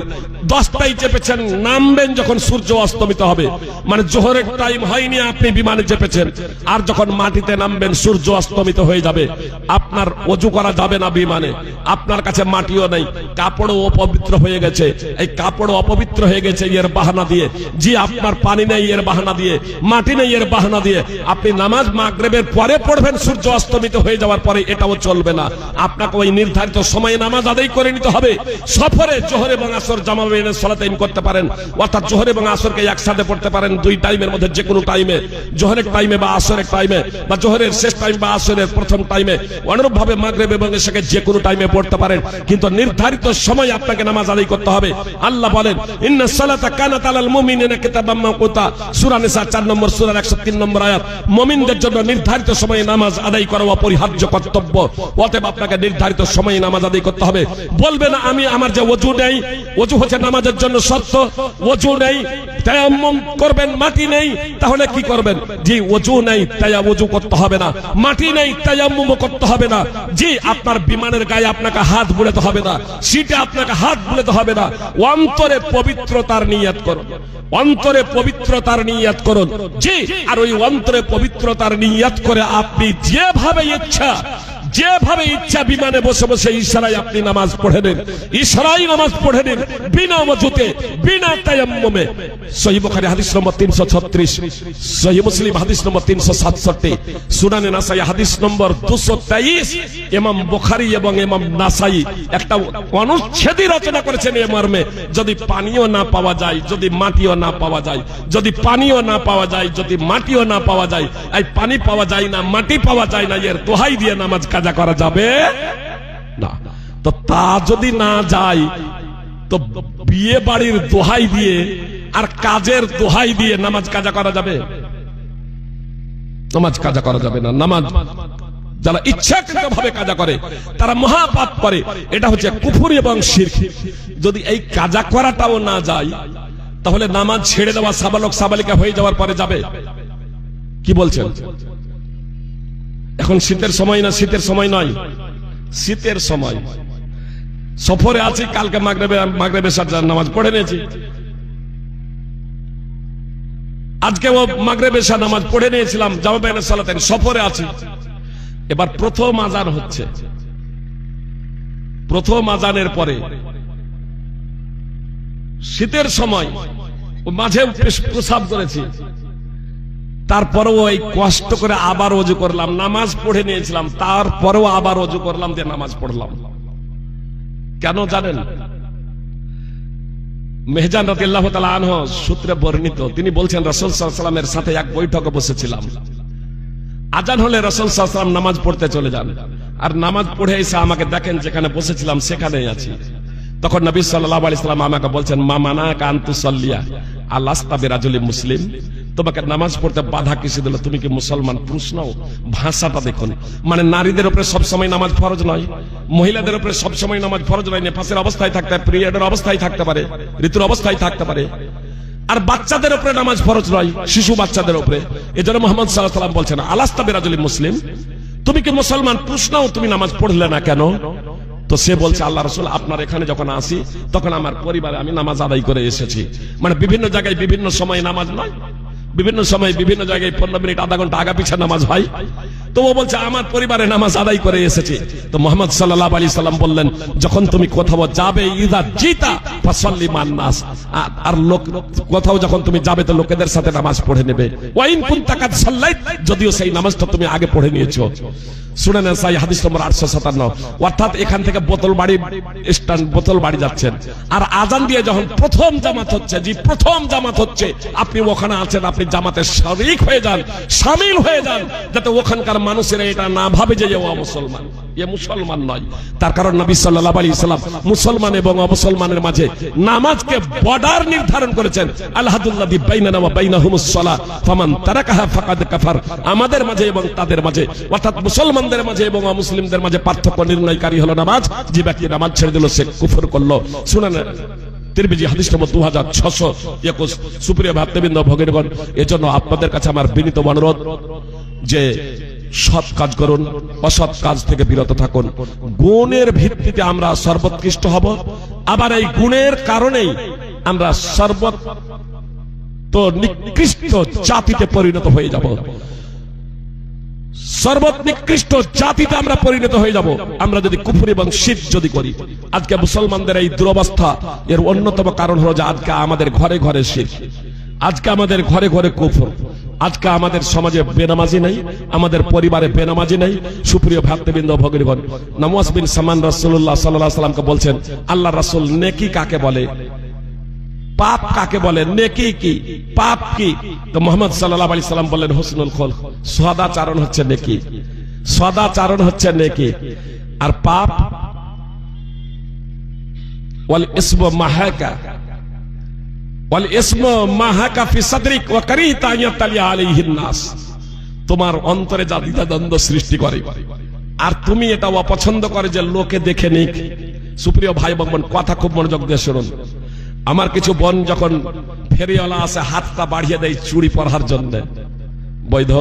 [SPEAKER 1] 10টায় চেপেছেন, নামবেন যখন সূর্য অস্তমিত হবে, মানে জোহরের টাইম হয়নি, আপনি বিমানে চেপেছেন, আর যখন মাটিতে নামবেন সূর্য অস্তমিত হয়ে যাবে, আপনার ওযু করা যাবে না বিমানে, আপনার কাছে মাটিও নেই, কাপড়ও অপবিত্র হয়ে গেছে। এই কাপড় অপবিত্র হয়ে গেছে এর বাহানা দিয়ে, জি আপনার পানি নেই এর বাহানা দিয়ে, মাটি নেই এর বাহানা দিয়ে আপনি নামাজ মাগরিবের পরে পড়বেন সূর্য অস্তমিত হয়ে যাওয়ার পরে, এটাও চলবে না। আপনাকে ওই নির্ধারিত সময়ে নামাজ আদায় করে নিতে হবে। সফরে জোহর এবং আসর জামা বেনে সালাতাইন করতে পারেন, অর্থাৎ জোহর এবং আসরকে একসাথে পড়তে পারেন, দুই টাইমের মধ্যে যে কোনো টাইমে, জোহরের টাইমে বা আসরের টাইমে, বা জোহরের শেষ টাইম বা আসরের প্রথম টাইমে, অনুরূপ ভাবে মাগরিব এবং ইশাকে যে কোনো টাইমে পড়তে পারেন, কিন্তু নির্ধারিত সময় আপনাকে নামাজ আদায় করতে হবে। আল্লাহ বলেন, ইন্নাস সালাতা কানাত আলাল মুমিনিনা কিতাবাম মাওকুতা, সূরা নিসা 4 নম্বর সূরার 103 নম্বর আয়াত। মুমিনদের জন্য নির্ধারিত সময়ে নামাজ আদায় করা অপরিহার্য কর্তব্য, অতএব আপনাকে নির্ধারিত সময়ে নামাজ আদায় করতে হবে। বলবেন আমি আমার যে ওযু নেই, ওযু হচ্ছে নামাজের জন্য শর্ত, ওযু নেই, তায়াম্মুম করবেন, মাটি নেই, তাহলে কি করবেন? জি ওযু নেই তাই ওযু করতে হবে না, মাটি নেই তায়াম্মুম করতে হবে না। জি আপনার বিমানের গায়ে আপনাকে হাত বুলাতে হবে না, সিটে আপনাকে হাত বুলাতে হবে না। অন্তরে পবিত্রতার নিয়ত করুন, অন্তরে পবিত্রতার নিয়ত করুন। জি আর ওই অন্তরে পবিত্রতার নিয়ত করে আপনি যেভাবে ইচ্ছা বিমানে বসে বসে ইশারায় আপনি নামাজ পড়ে নেন, ইশারায় নামাজ পড়ে নেন, বিনা ওযুতে, বিনা তায়াম্মুমে। সহিহ বুখারী হাদিস নম্বর 336, সহিহ মুসলিম হাদিস নম্বর 367, সুনানে নাসাই হাদিস নম্বর 223। ইমাম বুখারী এবং ইমাম নাসাই একটা অনুচ্ছেদই রচনা করেছেন এই মর্মে, যদি পানিও না পাওয়া যায়, যদি মাটিও না পাওয়া যায়, যদি পানিও না পাওয়া যায়, যদি মাটিও না পাওয়া যায়, এই পানি পাওয়া যায় না, মাটি পাওয়া যায় না, এর দোহাই দিয়ে নামাজ কাজা করা যাবে না। তো তা যদি না যায় তো বিয়ে বাড়ির দোহাই দিয়ে আর কাজের দোহাই দিয়ে নামাজ কাজা করা যাবে? নামাজ কাজা করা যাবে না। নামাজ যারা ইচ্ছাকৃতভাবে কাজা করে তারা মহাপাপ করে, এটা হচ্ছে কুফর এবং শিরক। যদি এই কাজা করাটাও না যায় তাহলে নামাজ ছেড়ে দেওয়া সাবালক সাবালিকা হয়ে যাওয়ার পরে যাবে? কি বলছেন? এখন শীতের সময় না, শীতের সময় নয়, শীতের সময়। সফরে আছি, কালকে মাগরিবে এশার নামাজ পড়ে নিয়েছি, আজকে ও মাগরিবে এশার নামাজ পড়ে নিয়েছিলাম, জামা বেনে সালাতেন, সফরে আছি। এবার প্রথম আযান হচ্ছে, প্রথম আযানের পরে শীতের সময় মাঝে প্রসাব করেছি, তারপরেও ওই কষ্ট করে আবার ওযু করলাম, নামাজ পড়ে নিয়েছিলাম, তারপরেও আবার ওযু করলাম, যে নামাজ পড়লাম। কেন জানেন? মেহজান রাদিয়াল্লাহু তাআলা আনহু সূত্রে বর্ণিত, তিনি বলছেন রাসূল সাল্লাল্লাহু আলাইহি ওয়াসাল্লামের সাথে এক বৈঠকে বসেছিলাম। আজান হলে রাসূল সাল্লাল্লাহু আলাইহি ওয়াসাল্লাম নামাজ পড়তে চলে যান, আর নামাজ পড়ে এসে আমাকে দেখেন যেখানে বসেছিলাম সেখানেই আছি। তখন নবী সাল্লাল্লাহু আলাইহি ওয়াসাল্লাম আমাকে বলছেন, মা মানাকা আন তুসাল্লিয়া আলাস্তা বিরাজুলিন মুসলিম, তোমাকে নামাজ পড়তে বাধা কিসে দিল? তুমি কি মুসলমান পুরুষ নও? ভাষাটা দেখুন, মানে নারীদের উপরে সবসময় নামাজ ফরজ নয়, মহিলাদের উপরে সবসময় নামাজ ফরজ নয়, নেফাসের অবস্থায় থাকতে পারে, পিরিয়ডের অবস্থায় থাকতে পারে, ঋতুর অবস্থায় থাকতে পারে। আর বাচ্চাদের উপরে নামাজ ফরজ নয়, শিশু বাচ্চাদের উপরে। এজন্য মুহাম্মদ সাল্লাল্লাহু আলাইহি ওয়াসাল্লাম বলছেন, আলাস্তা বিরাজুলিন মুসলিম, তুমি কি মুসলমান পুরুষ নও? তুমি নামাজ পড়লে না কেন? তো সে বলছে, আল্লাহ রাসূল, আপনার এখানে যখন আসি তখন আমার পরিবারে আমি নামাজ আদায় করে এসেছি। মানে বিভিন্ন জায়গায় বিভিন্ন সময় নামাজ নয়, বিভিন্ন সময় বিভিন্ন জায়গায় 15 মিনিট আধা ঘন্টা আগা পিছা নামাজ হয়। তো ও বলছে, আমার পরিবারে নামাজ আদায় করে এসেছি। তো মুহাম্মদ সাল্লাল্লাহু আলাইহি সাল্লাম বললেন, যখন তুমি কোথাও যাবে, ইযা জিতা ফাসাল্লি মান নাস, আর লোক কোথাও যখন তুমি যাবে তো লোকেদের সাথে নামাজ পড়ে নেবে। ওয়া ইন কুনতা কাদ সাল্লাইত, যদিও সেই নামাজটা তুমি আগে পড়ে নিয়েছো। শুনে নেন সাই হাদিস নম্বর 857। অর্থাৎ এখান থেকে বোতল বাড়ি যাচ্ছেন, আর আজান দিয়ে যখন প্রথম জামাত হচ্ছে, জি প্রথম জামাত হচ্ছে, আপনি ওখানে আছেন, আপনি জামাতে শরীক হয়ে যান, শামিল হয়ে যান, যাতে ওখানকার মানুষেরা এটা না ভাবে যে ও মুসলমান, এ মুসলমান নয়। তার কারণ নবী সাল্লাল্লাহু আলাইহি সাল্লাম মুসলমান এবং অমুসলমানের মাঝে নামাজকে বর্ডার নির্ধারণ করেছেন। আল-হাদুল্লাযী বাইনানা ওয়া বাইনাহুমুস সালাহ ফামান তারাকাহা ফাকাদ কাফার। আমাদের মাঝে এবং তাদের মাঝে, অর্থাৎ মুসলমানদের মাঝে এবং অমুসলিমদের মাঝে পার্থক্য নির্ণয়কারী হলো নামাজ। যে ব্যক্তি নামাজ ছেড়ে দিল সে কুফর করলো। শুনেন তিরমিজি হাদিস নম্বর 2621। সুপ্রিয় ভাতৃবৃন্দ, ভগিনীগণ, এজন্য আপনাদের কাছে আমার বিনীত অনুরোধ যে সৎ কাজ করুন, অসৎ কাজ থেকে বিরত থাকুন। গুণের ভিত্তিতে আমরা সর্বোৎকৃষ্ট হব, আবার এই গুণের কারণেই আমরা সর্বনিকৃষ্ট জাতিতে পরিণত হয়ে যাব। সর্বনিকৃষ্ট জাতিতে আমরা পরিণত হয়ে যাব আমরা যদি কুফর এবং শিরক যদি করি। আজকে মুসলমানদের এই দুরবস্থা, এর অন্যতম কারণ হলো যে আজকে আমাদের ঘরে ঘরে শিরক, আজকে আমাদের ঘরে ঘরে কুফর, আজকে আমাদের সমাজে বেনামাজি নাই, আমাদের পরিবারে বেনামাজি নাই। সুপ্রিয় ভক্তবৃন্দ, ভগিনীগণ, নওয়াজ বিন সামান রাসূলুল্লাহ সাল্লাল্লাহু আলাইহি ওয়াসাল্লামকে বলছেন, আল্লাহ রাসূল, নেকি কাকে বলে, পাপ কাকে বলে, নেকি কি, পাপ কি? তো মুহাম্মদ সাল্লাল্লাহু আলাইহি সাল্লাম বললেন, হুসনুল খুলক, সদাচরণ হচ্ছে নেকি, সদাচরণ হচ্ছে নেকি। আর পাপ ওয়াল ইসমু মাহাকা, ওয়াল ইসমু মাহাকা ফি সাদরিক ওয়া কারিহতা ইয়াতালিয়া আলাইহিন নাস। তোমার অন্তরে যা দ্বিধাদ্বন্দ্ব সৃষ্টি করে, আর তুমি এটা অপছন্দ করে যে লোকে দেখে নিক। সুপ্রিয় ভাই বোন, কথা খুব মনোযোগ দিয়ে শুনুন। আমার কিছু বোন যখন ফেরিওয়ালা আসে, হাতটা বাড়িয়ে দেয় চুড়ি পরার জন্য, বৈধ।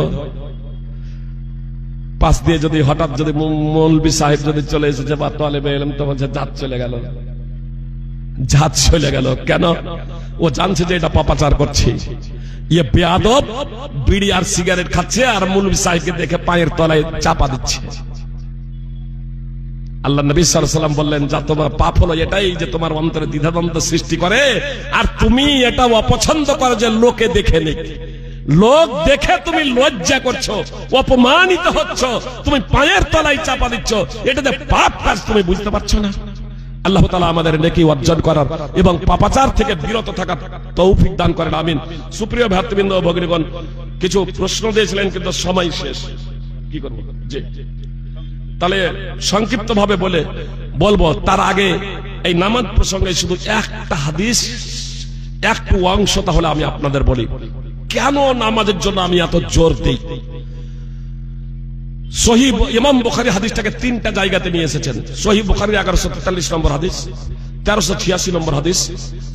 [SPEAKER 1] পাশ দিয়ে যদি হঠাৎ যদি মৌলবি সাহেব যদি চলে এসেছে বা তালেবে ইলম, তো বলছে জাত চলে গেল, জাত চলে গেল। কেন? ও জানছে যে এটা পাপাচার করছে। ইয়ে বেয়াদব বিড়ি আর সিগারেট খাচ্ছে, আর মৌলবি সাহেবকে দেখে পায়ের তলায় চাপা দিচ্ছে। আল্লাহ নবী সাল্লাল্লাহু আলাইহি ওয়াসাল্লাম বললেন, যা তোমার পাপ হলো এটাই যে তোমার অন্তরে দ্বিধাদ্বন্দ্ব সৃষ্টি করে, আর তুমি এটা অপছন্দ করো যে লোকে দেখে নিক। লোক দেখে তুমি লজ্জা করছো, অপমানিত হচ্ছ, তুমি পায়ের তলায় চাপা দিচ্ছ, এটাতে পাপ কাজ তুমি বুঝতে পারছো না। আল্লাহ তাআলা আমাদের নেকি অর্জন করার এবং পাপাচার থেকে বিরত থাকার তৌফিক দান করেন, আমিন। সুপ্রিয় ভক্তবৃন্দ, ভগিনীগণ, কিছু প্রশ্ন দিয়েছিলেন কিন্তু সময় শেষ, কি করব? জি, তাহলে সংক্ষিপ্ত ভাবে বলবো। তার আগে এই নামাজ প্রসঙ্গে শুধু একটা হাদিস, একটু অংশ তাহলে আমি আপনাদের বলি, কেন নামাজের জন্য আমি এত জোর দিই। সহিহ ইমাম বুখারী হাদিসটাকে 3টা জায়গাতে নিয়ে এসেছেন। সহিহ বুখারী 1143 নম্বর হাদিস, 1386 নম্বর হাদিস,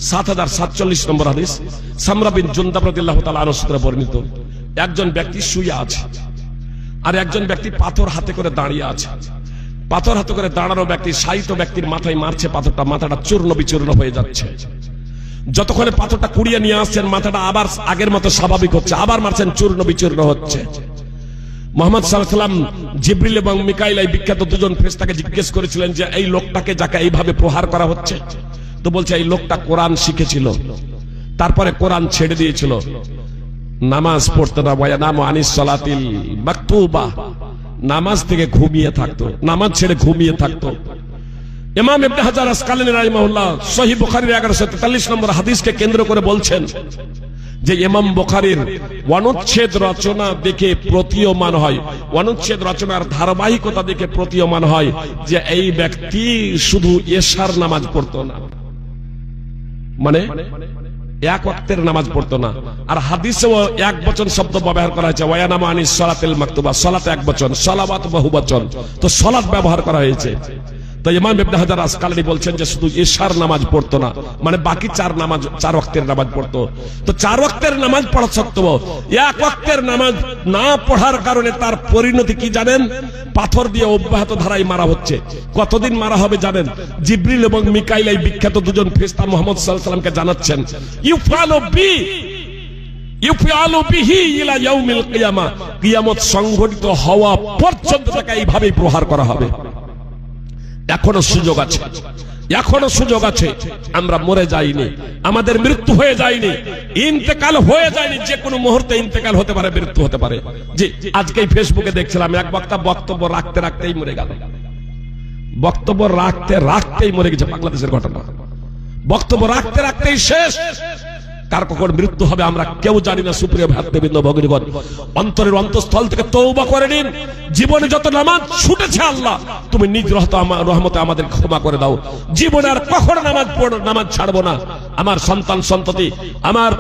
[SPEAKER 1] 7047 নম্বর হাদিস। সামরা বিন জুনদাব রাদিয়াল্লাহু তাআলা আনহু সূত্রে বর্ণিত, একজন ব্যক্তি শুয়ে আছে, আর একজন ব্যক্তি পাথর হাতে করে দাঁড়িয়ে আছে। পাথর হাতে করে দাঁড়ানো ব্যক্তি শায়িত ব্যক্তির মাথায় মারছে পাথরটা, মাথাটা চূর্ণ বিচূর্ণ হয়ে যাচ্ছে। যতক্ষণে পাথরটা কুড়িয়ে নিয়ে আসছেন, মাথাটা আবার আগের মতো স্বাভাবিক হচ্ছে, আবার মারছেন, চূর্ণ বিচূর্ণ হচ্ছে। মুহাম্মদ সাল্লাল্লাহু আলাইহি ওয়াসাল্লাম জিবরিল এবং মিকাইল, এই বিখ্যাত দুজন ফেরেশতাকে জিজ্ঞেস করেছিলেন যে এই লোকটাকে যাকে এইভাবে প্রহার করা হচ্ছে, তো বলছে এই লোকটা কোরআন শিখেছিল, তারপরে কোরআন ছেড়ে দিয়েছিল, নামাজ পড়তো না, ওয়ায়ানামু আনিস সালাতিল মাকতুবা, নামাজ থেকে ঘুমিয়ে থাকতো, নামাজ ছেড়ে ঘুমিয়ে থাকতো। ইমাম ইবনে হাজার আসকালানী রাহিমাহুল্লাহ সহিহ বুখারীর 1143 নম্বর হাদিসকে কেন্দ্র করে বলছেন যে ইমাম বুখারীর অনুচ্ছেদ রচনা দেখে প্রতীয়মান হয়, অনুচ্ছেদ রচনার ধারাবাহিকতা দেখে প্রতীয়মান হয় যে এই ব্যক্তি শুধু এশার নামাজ পড়তো না, মানে এক ওয়াক্তের নামাজ পড়তো না। আর হাদিসেও এক বচন শব্দ ব্যবহার করা হয়েছে, ওয়ায়ানামু আনিস সালাতিল মাকতুবা, সালাত এক বচন, সালাওয়াত বহু বচন, তো সালাত ব্যবহার করা হয়েছে। তো ইমাম ইবনে হাজার আসকালানী বলছেন যে শুধু এশার নামাজ পড়তো না, মানে বাকি চার ওয়াক্তের নামাজ পড়তো। তো 4 ওয়াক্তের নামাজ পড়া সত্ত্বেও এক ওয়াক্তের নামাজ না পড়ার কারণে তার পরিণতি কি জানেন? পাথর দিয়ে অব্যাহত ধারায় মারা হচ্ছে। কতদিন মারা হবে জানেন? জিবরিল এবং মিকাইল, এই বিখ্যাত দুজন ফেরেশতা মুহাম্মদ সাল্লাল্লাহু আলাইহি ওয়াসাল্লামকে জানাচ্ছেন, ইউফআলু বিহি ইলা ইয়াউমিল কিয়ামা, কিয়ামত সংঘটিত হওয়া পর্যন্ত তাকে এইভাবেই প্রহার করা হবে। এখনো সুযোগ আছে, এখনো সুযোগ আছে, আমরা মরে যাইনি, আমাদের মৃত্যু হয়ে যায়নি, ইন্তেকাল হয়ে যায়নি, যে কোনো মুহূর্তে ইন্তেকাল হতে পারে, মৃত্যু হতে পারে। যে আজকেই ফেসবুকে দেখছিলাম এক বক্তা বক্তব্য রাখতে রাখতেই মরে গেল, বক্তব্য রাখতে রাখতেই মরে গেছে, বাংলাদেশের ঘটনা, বক্তব্য রাখতে রাখতেই শেষ। কার কখন মৃত্যু হবে আমরা কেউ জানি না। সুপ্রিয় ভ্রাতৃবৃন্দ, ভগ্নীগণ, অন্তরের অন্তঃস্থল থেকে তওবা করে নিন। জীবনে যত নামাজ ছুটেছে, আল্লাহ তুমি নিজ রহমতে আমাদের ক্ষমা করে দাও। জীবনে আর কখনো নামাজ ছাড়বো না। আমার সন্তান সন্ততি, আমার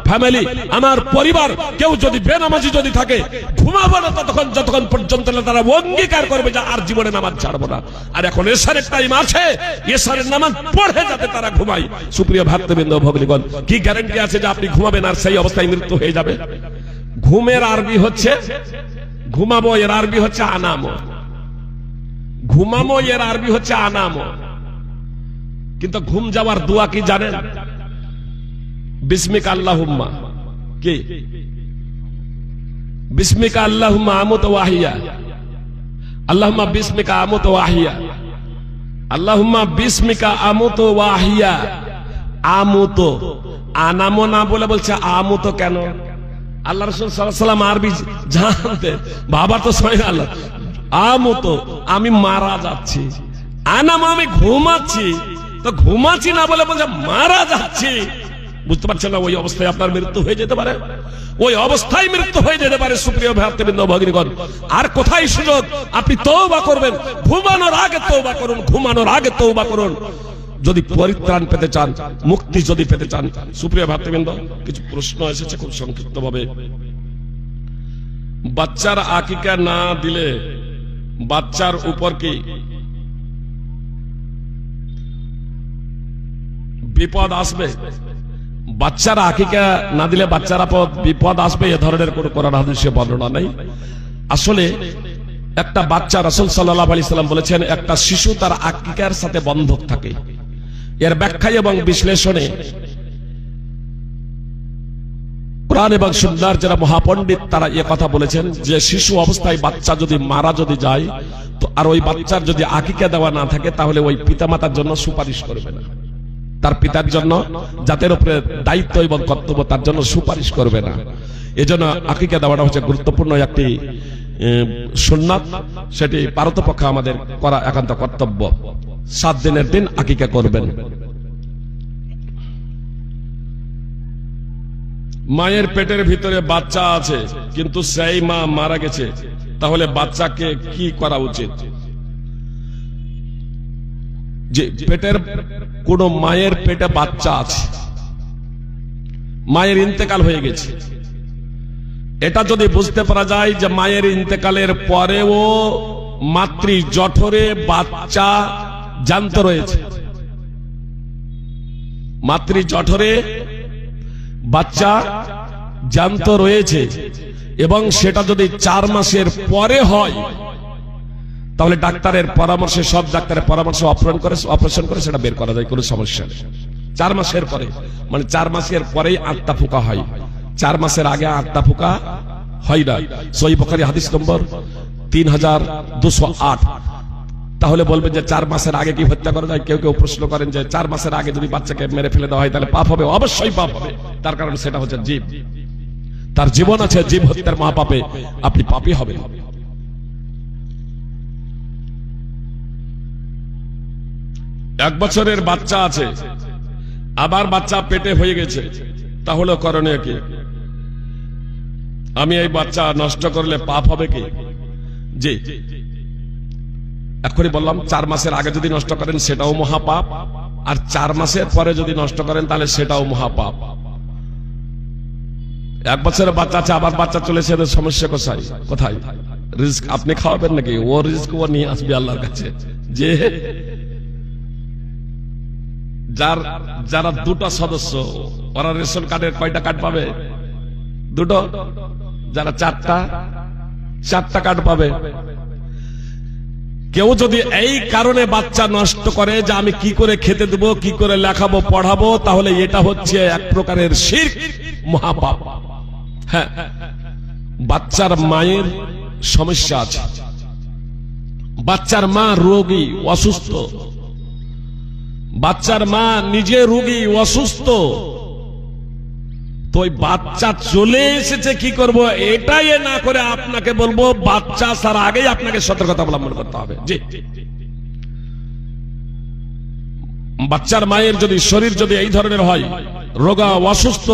[SPEAKER 1] ফ্যামিলি, আমার পরিবার কেউ যদি বেনামাজি যদি থাকে, ঘুমাবো না যতক্ষণ পর্যন্ত তারা অঙ্গীকার করবে যে আর জীবনে নামাজ ছাড়বো না। আর এখন এশারের টাইম আছে, এশারের নামাজ পড়ে যাতে তারা ঘুমায়। সুপ্রিয় ভ্রাতৃবৃন্দ, ভগ্নীগণ, কি গ্যারান্টি আছে যে আপনি ঘুমাবেন আর সেই অবস্থায় মৃত্যু হয়ে যাবে? ঘুমের আরবি হচ্ছে ঘুমাবো, এর আরবি হচ্ছে আনামো। ঘুমামো এর আরবি হচ্ছে আনামো। কিন্তু ঘুম যাওয়ার দোয়া কি জানেন? বিসমিকা আল্লাহুম্মা, কি বিসমিকা আল্লাহুম্মা আমুতু ওয়া আহইয়া, আল্লাহুম্মা বিসমিকা আমুতু ওয়া আহইয়া, আল্লাহুম্মা বিসমিকা আমুতু ওয়া আহইয়া। আমুতো, আনামো না বলে বলছে আমুতো কেন? আল্লাহ রাসূল সাল্লাল্লাহু আলাইহি ওয়াসাল্লাম আরবি জানতে, বাবা তো সবাই আল্লাহ। আমুতো আমি মারা যাচ্ছি, আনামো আমি ঘুমাচ্ছি, তো ঘুমাচ্ছি না বলে বলছে মারা যাচ্ছি। বুঝতে পারছেন না? ওই অবস্থায় আপনার মৃত্যু হয়ে যেতে পারে, ওই অবস্থায় মৃত্যু হয়ে যেতে পারে। সুপ্রিয় ভ্রাতৃবৃন্দ, ভগ্নীগণ, আর কোথায় সুযোগ? আপনি তওবা করবেন, ঘুমানোর আগে তওবা করুন, ঘুমানোর আগে তওবা করুন। যদি পরিত্রাণ পেতে চান, মুক্তি যদি পেতে চান। সুপ্রিয় ভ্রাতৃবৃন্দ, কিছু প্রশ্ন এসেছে খুব সংক্ষিপ্ত ভাবে। বাচ্চার আকিকা না দিলে বাচ্চার উপর কি বিপদ আসবে? বাচ্চার আকিকা না দিলে বাচ্চার বিপদ আসবে, এ ধরনের কোন কোরআন হাদিসে বর্ণনা নেই। আসলে একটা বাচ্চা, রাসূল সাল্লাল্লাহু আলাইহি সাল্লাম বলেছেন, একটা শিশু তার আকিকার সাথে বন্ধক থাকে। এর ব্যাখ্যা এবং বিশ্লেষণে কোরআন এবং সুন্নাহর যারা মহাপণ্ডিত তারা এ কথা বলেছেন যে শিশু অবস্থায় বাচ্চা যদি মারা যায়, তো আর ওই বাচ্চার যদি আকিকা দেওয়া না থাকে, তাহলে ওই পিতামাতার জন্য সুপারিশ করবে না, তার পিতার জন্য জাতের উপরে দায়িত্ব এবং কর্তব্য, তার জন্য সুপারিশ করবে না। এজন্য আকিকা দেওয়াটা হচ্ছে গুরুত্বপূর্ণ একটি সুন্নাত, সেটি পারতপক্ষে আমাদের করা একান্ত কর্তব্য। 7 দিনের দিন আকিকা করবেন। মায়ের পেটের ভিতরে বাচ্চা আছে কিন্তু সেই মা মারা গেছে, তাহলে বাচ্চাকে কি করা উচিত? যে পেটের কোন মায়ের পেটে বাচ্চা আছে, মায়ের ইন্তেকাল হয়ে গেছে, এটা যদি বুঝতে পারা যায় যে মায়ের ইন্তেকালের পরেও মাতৃ জঠরে বাচ্চা জ্যান্ত রয়েছে, মাতৃ জঠরে বাচ্চা জ্যান্ত রয়েছে, এবং সেটা যদি 4 মাসের পরে হয়, তাহলে ডাক্তারের পরামর্শে, সব ডাক্তারের পরামর্শে অপারেশন করে সেটা বের করা যায়, কোনো সমস্যা নেই। 4 মাসের পরে, মানে 4 মাসের পরেই 8টা ফোঁকা হয়, 4 মাসের আগে 8টা ফোঁকা হয় না। সহিহ বুখারী হাদিস নম্বর 3208। তাহলে বলবেন যে 4 মাসের আগে কি হত্যা করা যায়? কেউ কেউ প্রশ্ন করেন যে 4 মাসের আগে যদি বাচ্চাকে মেরে ফেলে দেওয়া হয় তাহলে পাপ হবে। অবশ্যই পাপ হবে, তার কারণ সেটা হচ্ছে জীব, তার জীবন আছে, জীব হত্যার মহাপাপে আপনি পাপী হবেন। এক বছরের বাচ্চা আছে, আবার বাচ্চা পেটে হয়ে গেছে, তাহলে করণীয় কি? আমি এই বাচ্চা নষ্ট করলে পাপ হবে কি? জি, এখনই বললাম 4 মাসের আগে যদি নষ্ট করেন সেটাও মহাপাপ, আর 4 মাসের পরে যদি নষ্ট করেন তাহলে সেটাও মহাপাপ। 1 বছরের বাচ্চা আছে, আবার বাচ্চা চলেছে, এদের সমস্যা কোথায়? রিস্ক আপনি খাওয়াবেন নাকি? ও রিস্ক ও নিয়ে আসবে আল্লাহর কাছে। যে যারা 2টা সদস্য, ওরা রেশন কার্ডের কয়টা কার্ড পাবে? 2টো। যারা 4টা কার্ড পাবে। কেউ যদি এই কারণে বাচ্চা নষ্ট করে যে আমি কি করে খেতে দেব, কি করে লেখাবো, পড়াবো, তাহলে এটা হচ্ছে এক প্রকারের শিরক, মহাপাপ। হ্যাঁ, বাচ্চার মায়ের সমস্যা আছে, বাচ্চার মা রোগী, অসুস্থ, বাচ্চার মা নিজে রোগী, অসুস্থ, তো ওই বাচ্চা চলে এসেছে, কি করব? এটাই না করে আপনাকে বলবো বাচ্চা আসার আগেই আপনাকে সতর্কতা অবলম্বন করতে হবে। জি, বাচ্চার মায়ের যদি শরীর যদি এই ধরনের হয়, রোগা, অসুস্থ,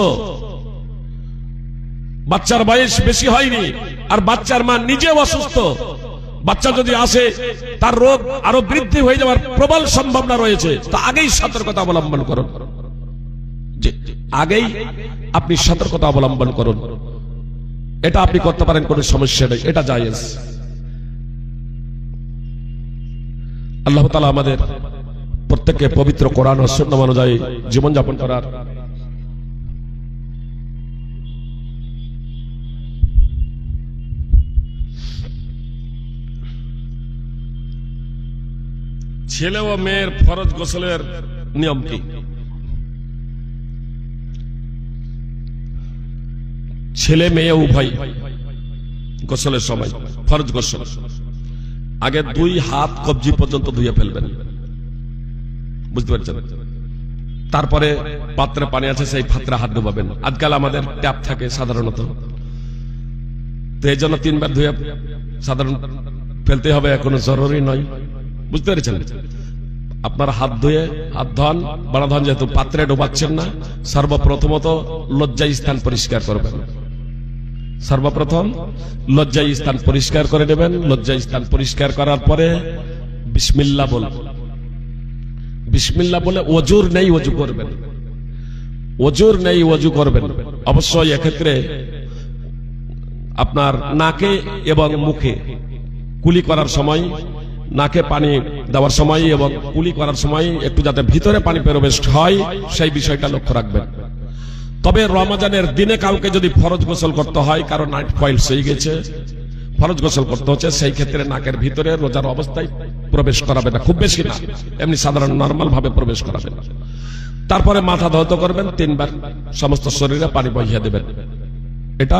[SPEAKER 1] বাচ্চার বয়স বেশি হয়নি, আর বাচ্চার মা নিজে অসুস্থ, বাচ্চা যদি আসে তার রোগ আরো বৃদ্ধি হয়ে যাওয়ার প্রবল সম্ভাবনা রয়েছে, তা আগেই সতর্কতা অবলম্বন করুন। আগেই আপনি সতর্কতা অবলম্বন করুন, এটা আপনি করতে পারেন, কোনো সমস্যা নেই, এটা জায়েজ। আল্লাহ তাআলা আমাদের প্রত্যেককে পবিত্র কোরআন ও সুন্নাহ অনুযায়ী জীবনযাপন করার ছেলে ও মেয়ের ফরজ গোসলের নিয়ম কি? ছেলে মেয়ে উভয় গোসলের সময় ফরজ গোসল আগে 2 হাত কবজি পর্যন্ত ধুয়ে ফেলবেন, বুঝতে পারছেন? তারপরে পাত্রে পানি আছে, সেই পাত্রে হাত ডুবাবেন। আজকাল আমাদের ট্যাপ থাকে সাধারণত, তো এই জন্য 3 বার ধুয়ে সাধারণ ফেলতে হবে, কোনো জরুরি নয়, বুঝতে পেরেছেন? আপনার হাত ধুয়ে, হাত ধন, বাড়া ধন, যেহেতু পাত্রে ডোবাচ্ছেন না, সর্বপ্রথমত লজ্জায় স্থান পরিষ্কার করবেন। সর্বপ্রথম লজ্জায় স্থান পরিষ্কার করে নেবেন। লজ্জায় স্থান পরিষ্কার করার পরে বিসমিল্লাহ বলবেন। বিসমিল্লাহ বলে ওজুর নেই ওযু করবেন, ওজুর নেই ওযু করবেন। অবশ্যই এক্ষেত্রে আপনার নাকে এবং মুখে কুলি করার সময়, নাকে পানি দেওয়ার সময় এবং কুলি করার সময় একটু যাতে ভিতরে পানি প্রবেশ হয় সেই বিষয়টা লক্ষ্য রাখবেন। তবে রমজানের দিনে কাউকে যদি ফরজ গোসল করতে হয়, কারণ নাইট ফয়েল হয়ে গেছে, ফরজ গোসল করতে হচ্ছে, সেই ক্ষেত্রে নাকের ভিতরে রোজার অবস্থায় প্রবেশ করাবে না, খুব বেশি না, এমনি সাধারণ নরমাল ভাবে প্রবেশ করাবে না। তারপরে মাথা ধৌত করবেন, 3 বার সমস্ত শরীরে পানি বহিয়ে দেবেন। এটা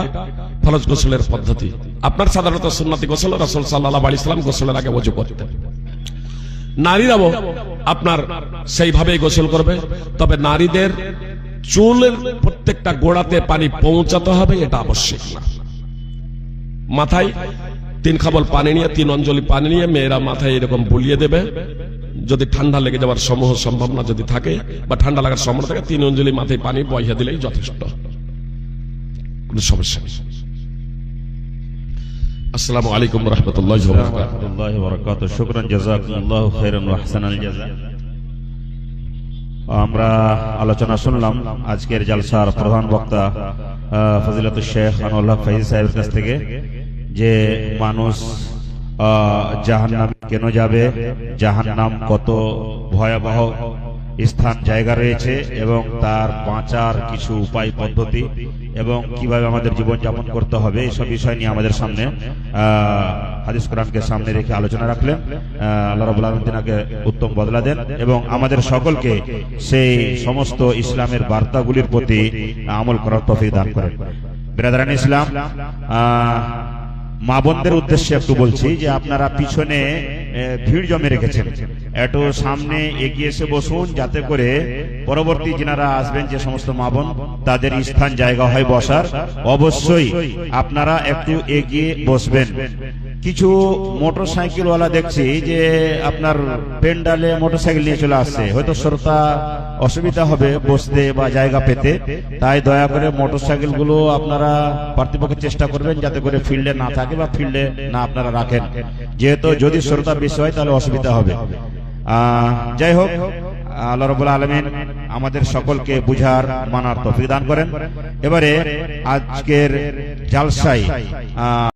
[SPEAKER 1] ফরজ গোসলের পদ্ধতি। আপনার সাধারণত সুন্নতি গোসল রাসূল সাল্লাল্লাহু আলাইহি ওয়াসাল্লাম গোসলের আগে ওযু করতেন। নারীরাও আপনার সেইভাবেই গোসল করবে, তবে নারীদের চুলের প্রত্যেকটা গোড়াতে পানি পৌঁছাতে হবে, এটা আবশ্যক না। মাথায় 3 খাবল পানি নিয়ে, 3 অঞ্জলি পানি নিয়ে মেয়েরা মাথায় এরকম বুলিয়ে দেবে। যদি ঠান্ডা লেগে যাওয়ার সম্ভাবনা যদি থাকে বা ঠান্ডা লাগার সম্ভাবনা থাকে, 3 অঞ্জলি মাথায় পানি বহিয়ে দিলেই যথেষ্ট, কোনো সমস্যা নেই। আসসালামু আলাইকুম ওয়া রাহমাতুল্লাহি ওয়া বারাকাতুহু।
[SPEAKER 2] শুকরান, জাযাকুমুল্লাহু খাইরান ওয়া আহসানাল জাযা। আমরা আলোচনা শুনলাম আজকের জালসার প্রধান বক্তা ফজিলাতুল শেখ আনোয়ারুল হক ফাইজি সাহেবের কাছ থেকে, যে মানুষ জাহান্নামে কেন যাবে, জাহান্নাম কত ভয়াবহ স্থান জায়গা রয়েছে এবং তার বাঁচার কিছু উপায় পদ্ধতি এবং কিভাবে আমাদের জীবন যাপন করতে হবে, এইসব বিষয় নিয়ে আমাদের সামনে হাদিস কোরআনকে সামনে রেখে আলোচনা রাখলেন। আল্লাহ রাব্বুল আলামিন তিনাকে উত্তম বদলা দেন এবং আমাদের সকলকে সেই সমস্ত ইসলামের বার্তাগুলির প্রতি আমল করার তৌফিক দান করেন। ব্রাদারান ইসলাম, মা বোনদের উদ্দেশ্যে একটু বলছি যে আপনারা পিছনে ভিড় জমে রেখেছেন, একটু সামনে এগিয়ে এসে বসুন, যাতে করে পরবর্তী যিনারা আসবেন যে সমস্ত মা বোন তাদের স্থান জায়গা হয় বসার। অবশ্যই আপনারা একটু এগিয়ে বসবেন। কিছু মোটরসাইকেলওয়ালা দেখছি যে আপনার পেন্ডালে মোটরসাইকেল নিয়ে চলে আসছে, হয়তো শ্রোতা অসুবিধা হবে বসতে বা জায়গা পেতে, তাই দয়া করে মোটরসাইকেল গুলো আপনারা কর্তৃপক্ষের চেষ্টা করবেন যাতে করে ফিল্ডে না থাকে বা ফিল্ডে না আপনারা রাখেন, যেহেতু যদি শ্রোতা বেশি হয় তাহলে অসুবিধা হবে। যাই হোক, আল্লাহ রাব্বুল আলামিন আমাদের সকলকে বুঝার মানার তৌফিক দান করেন। এবারে আজকের জালসায়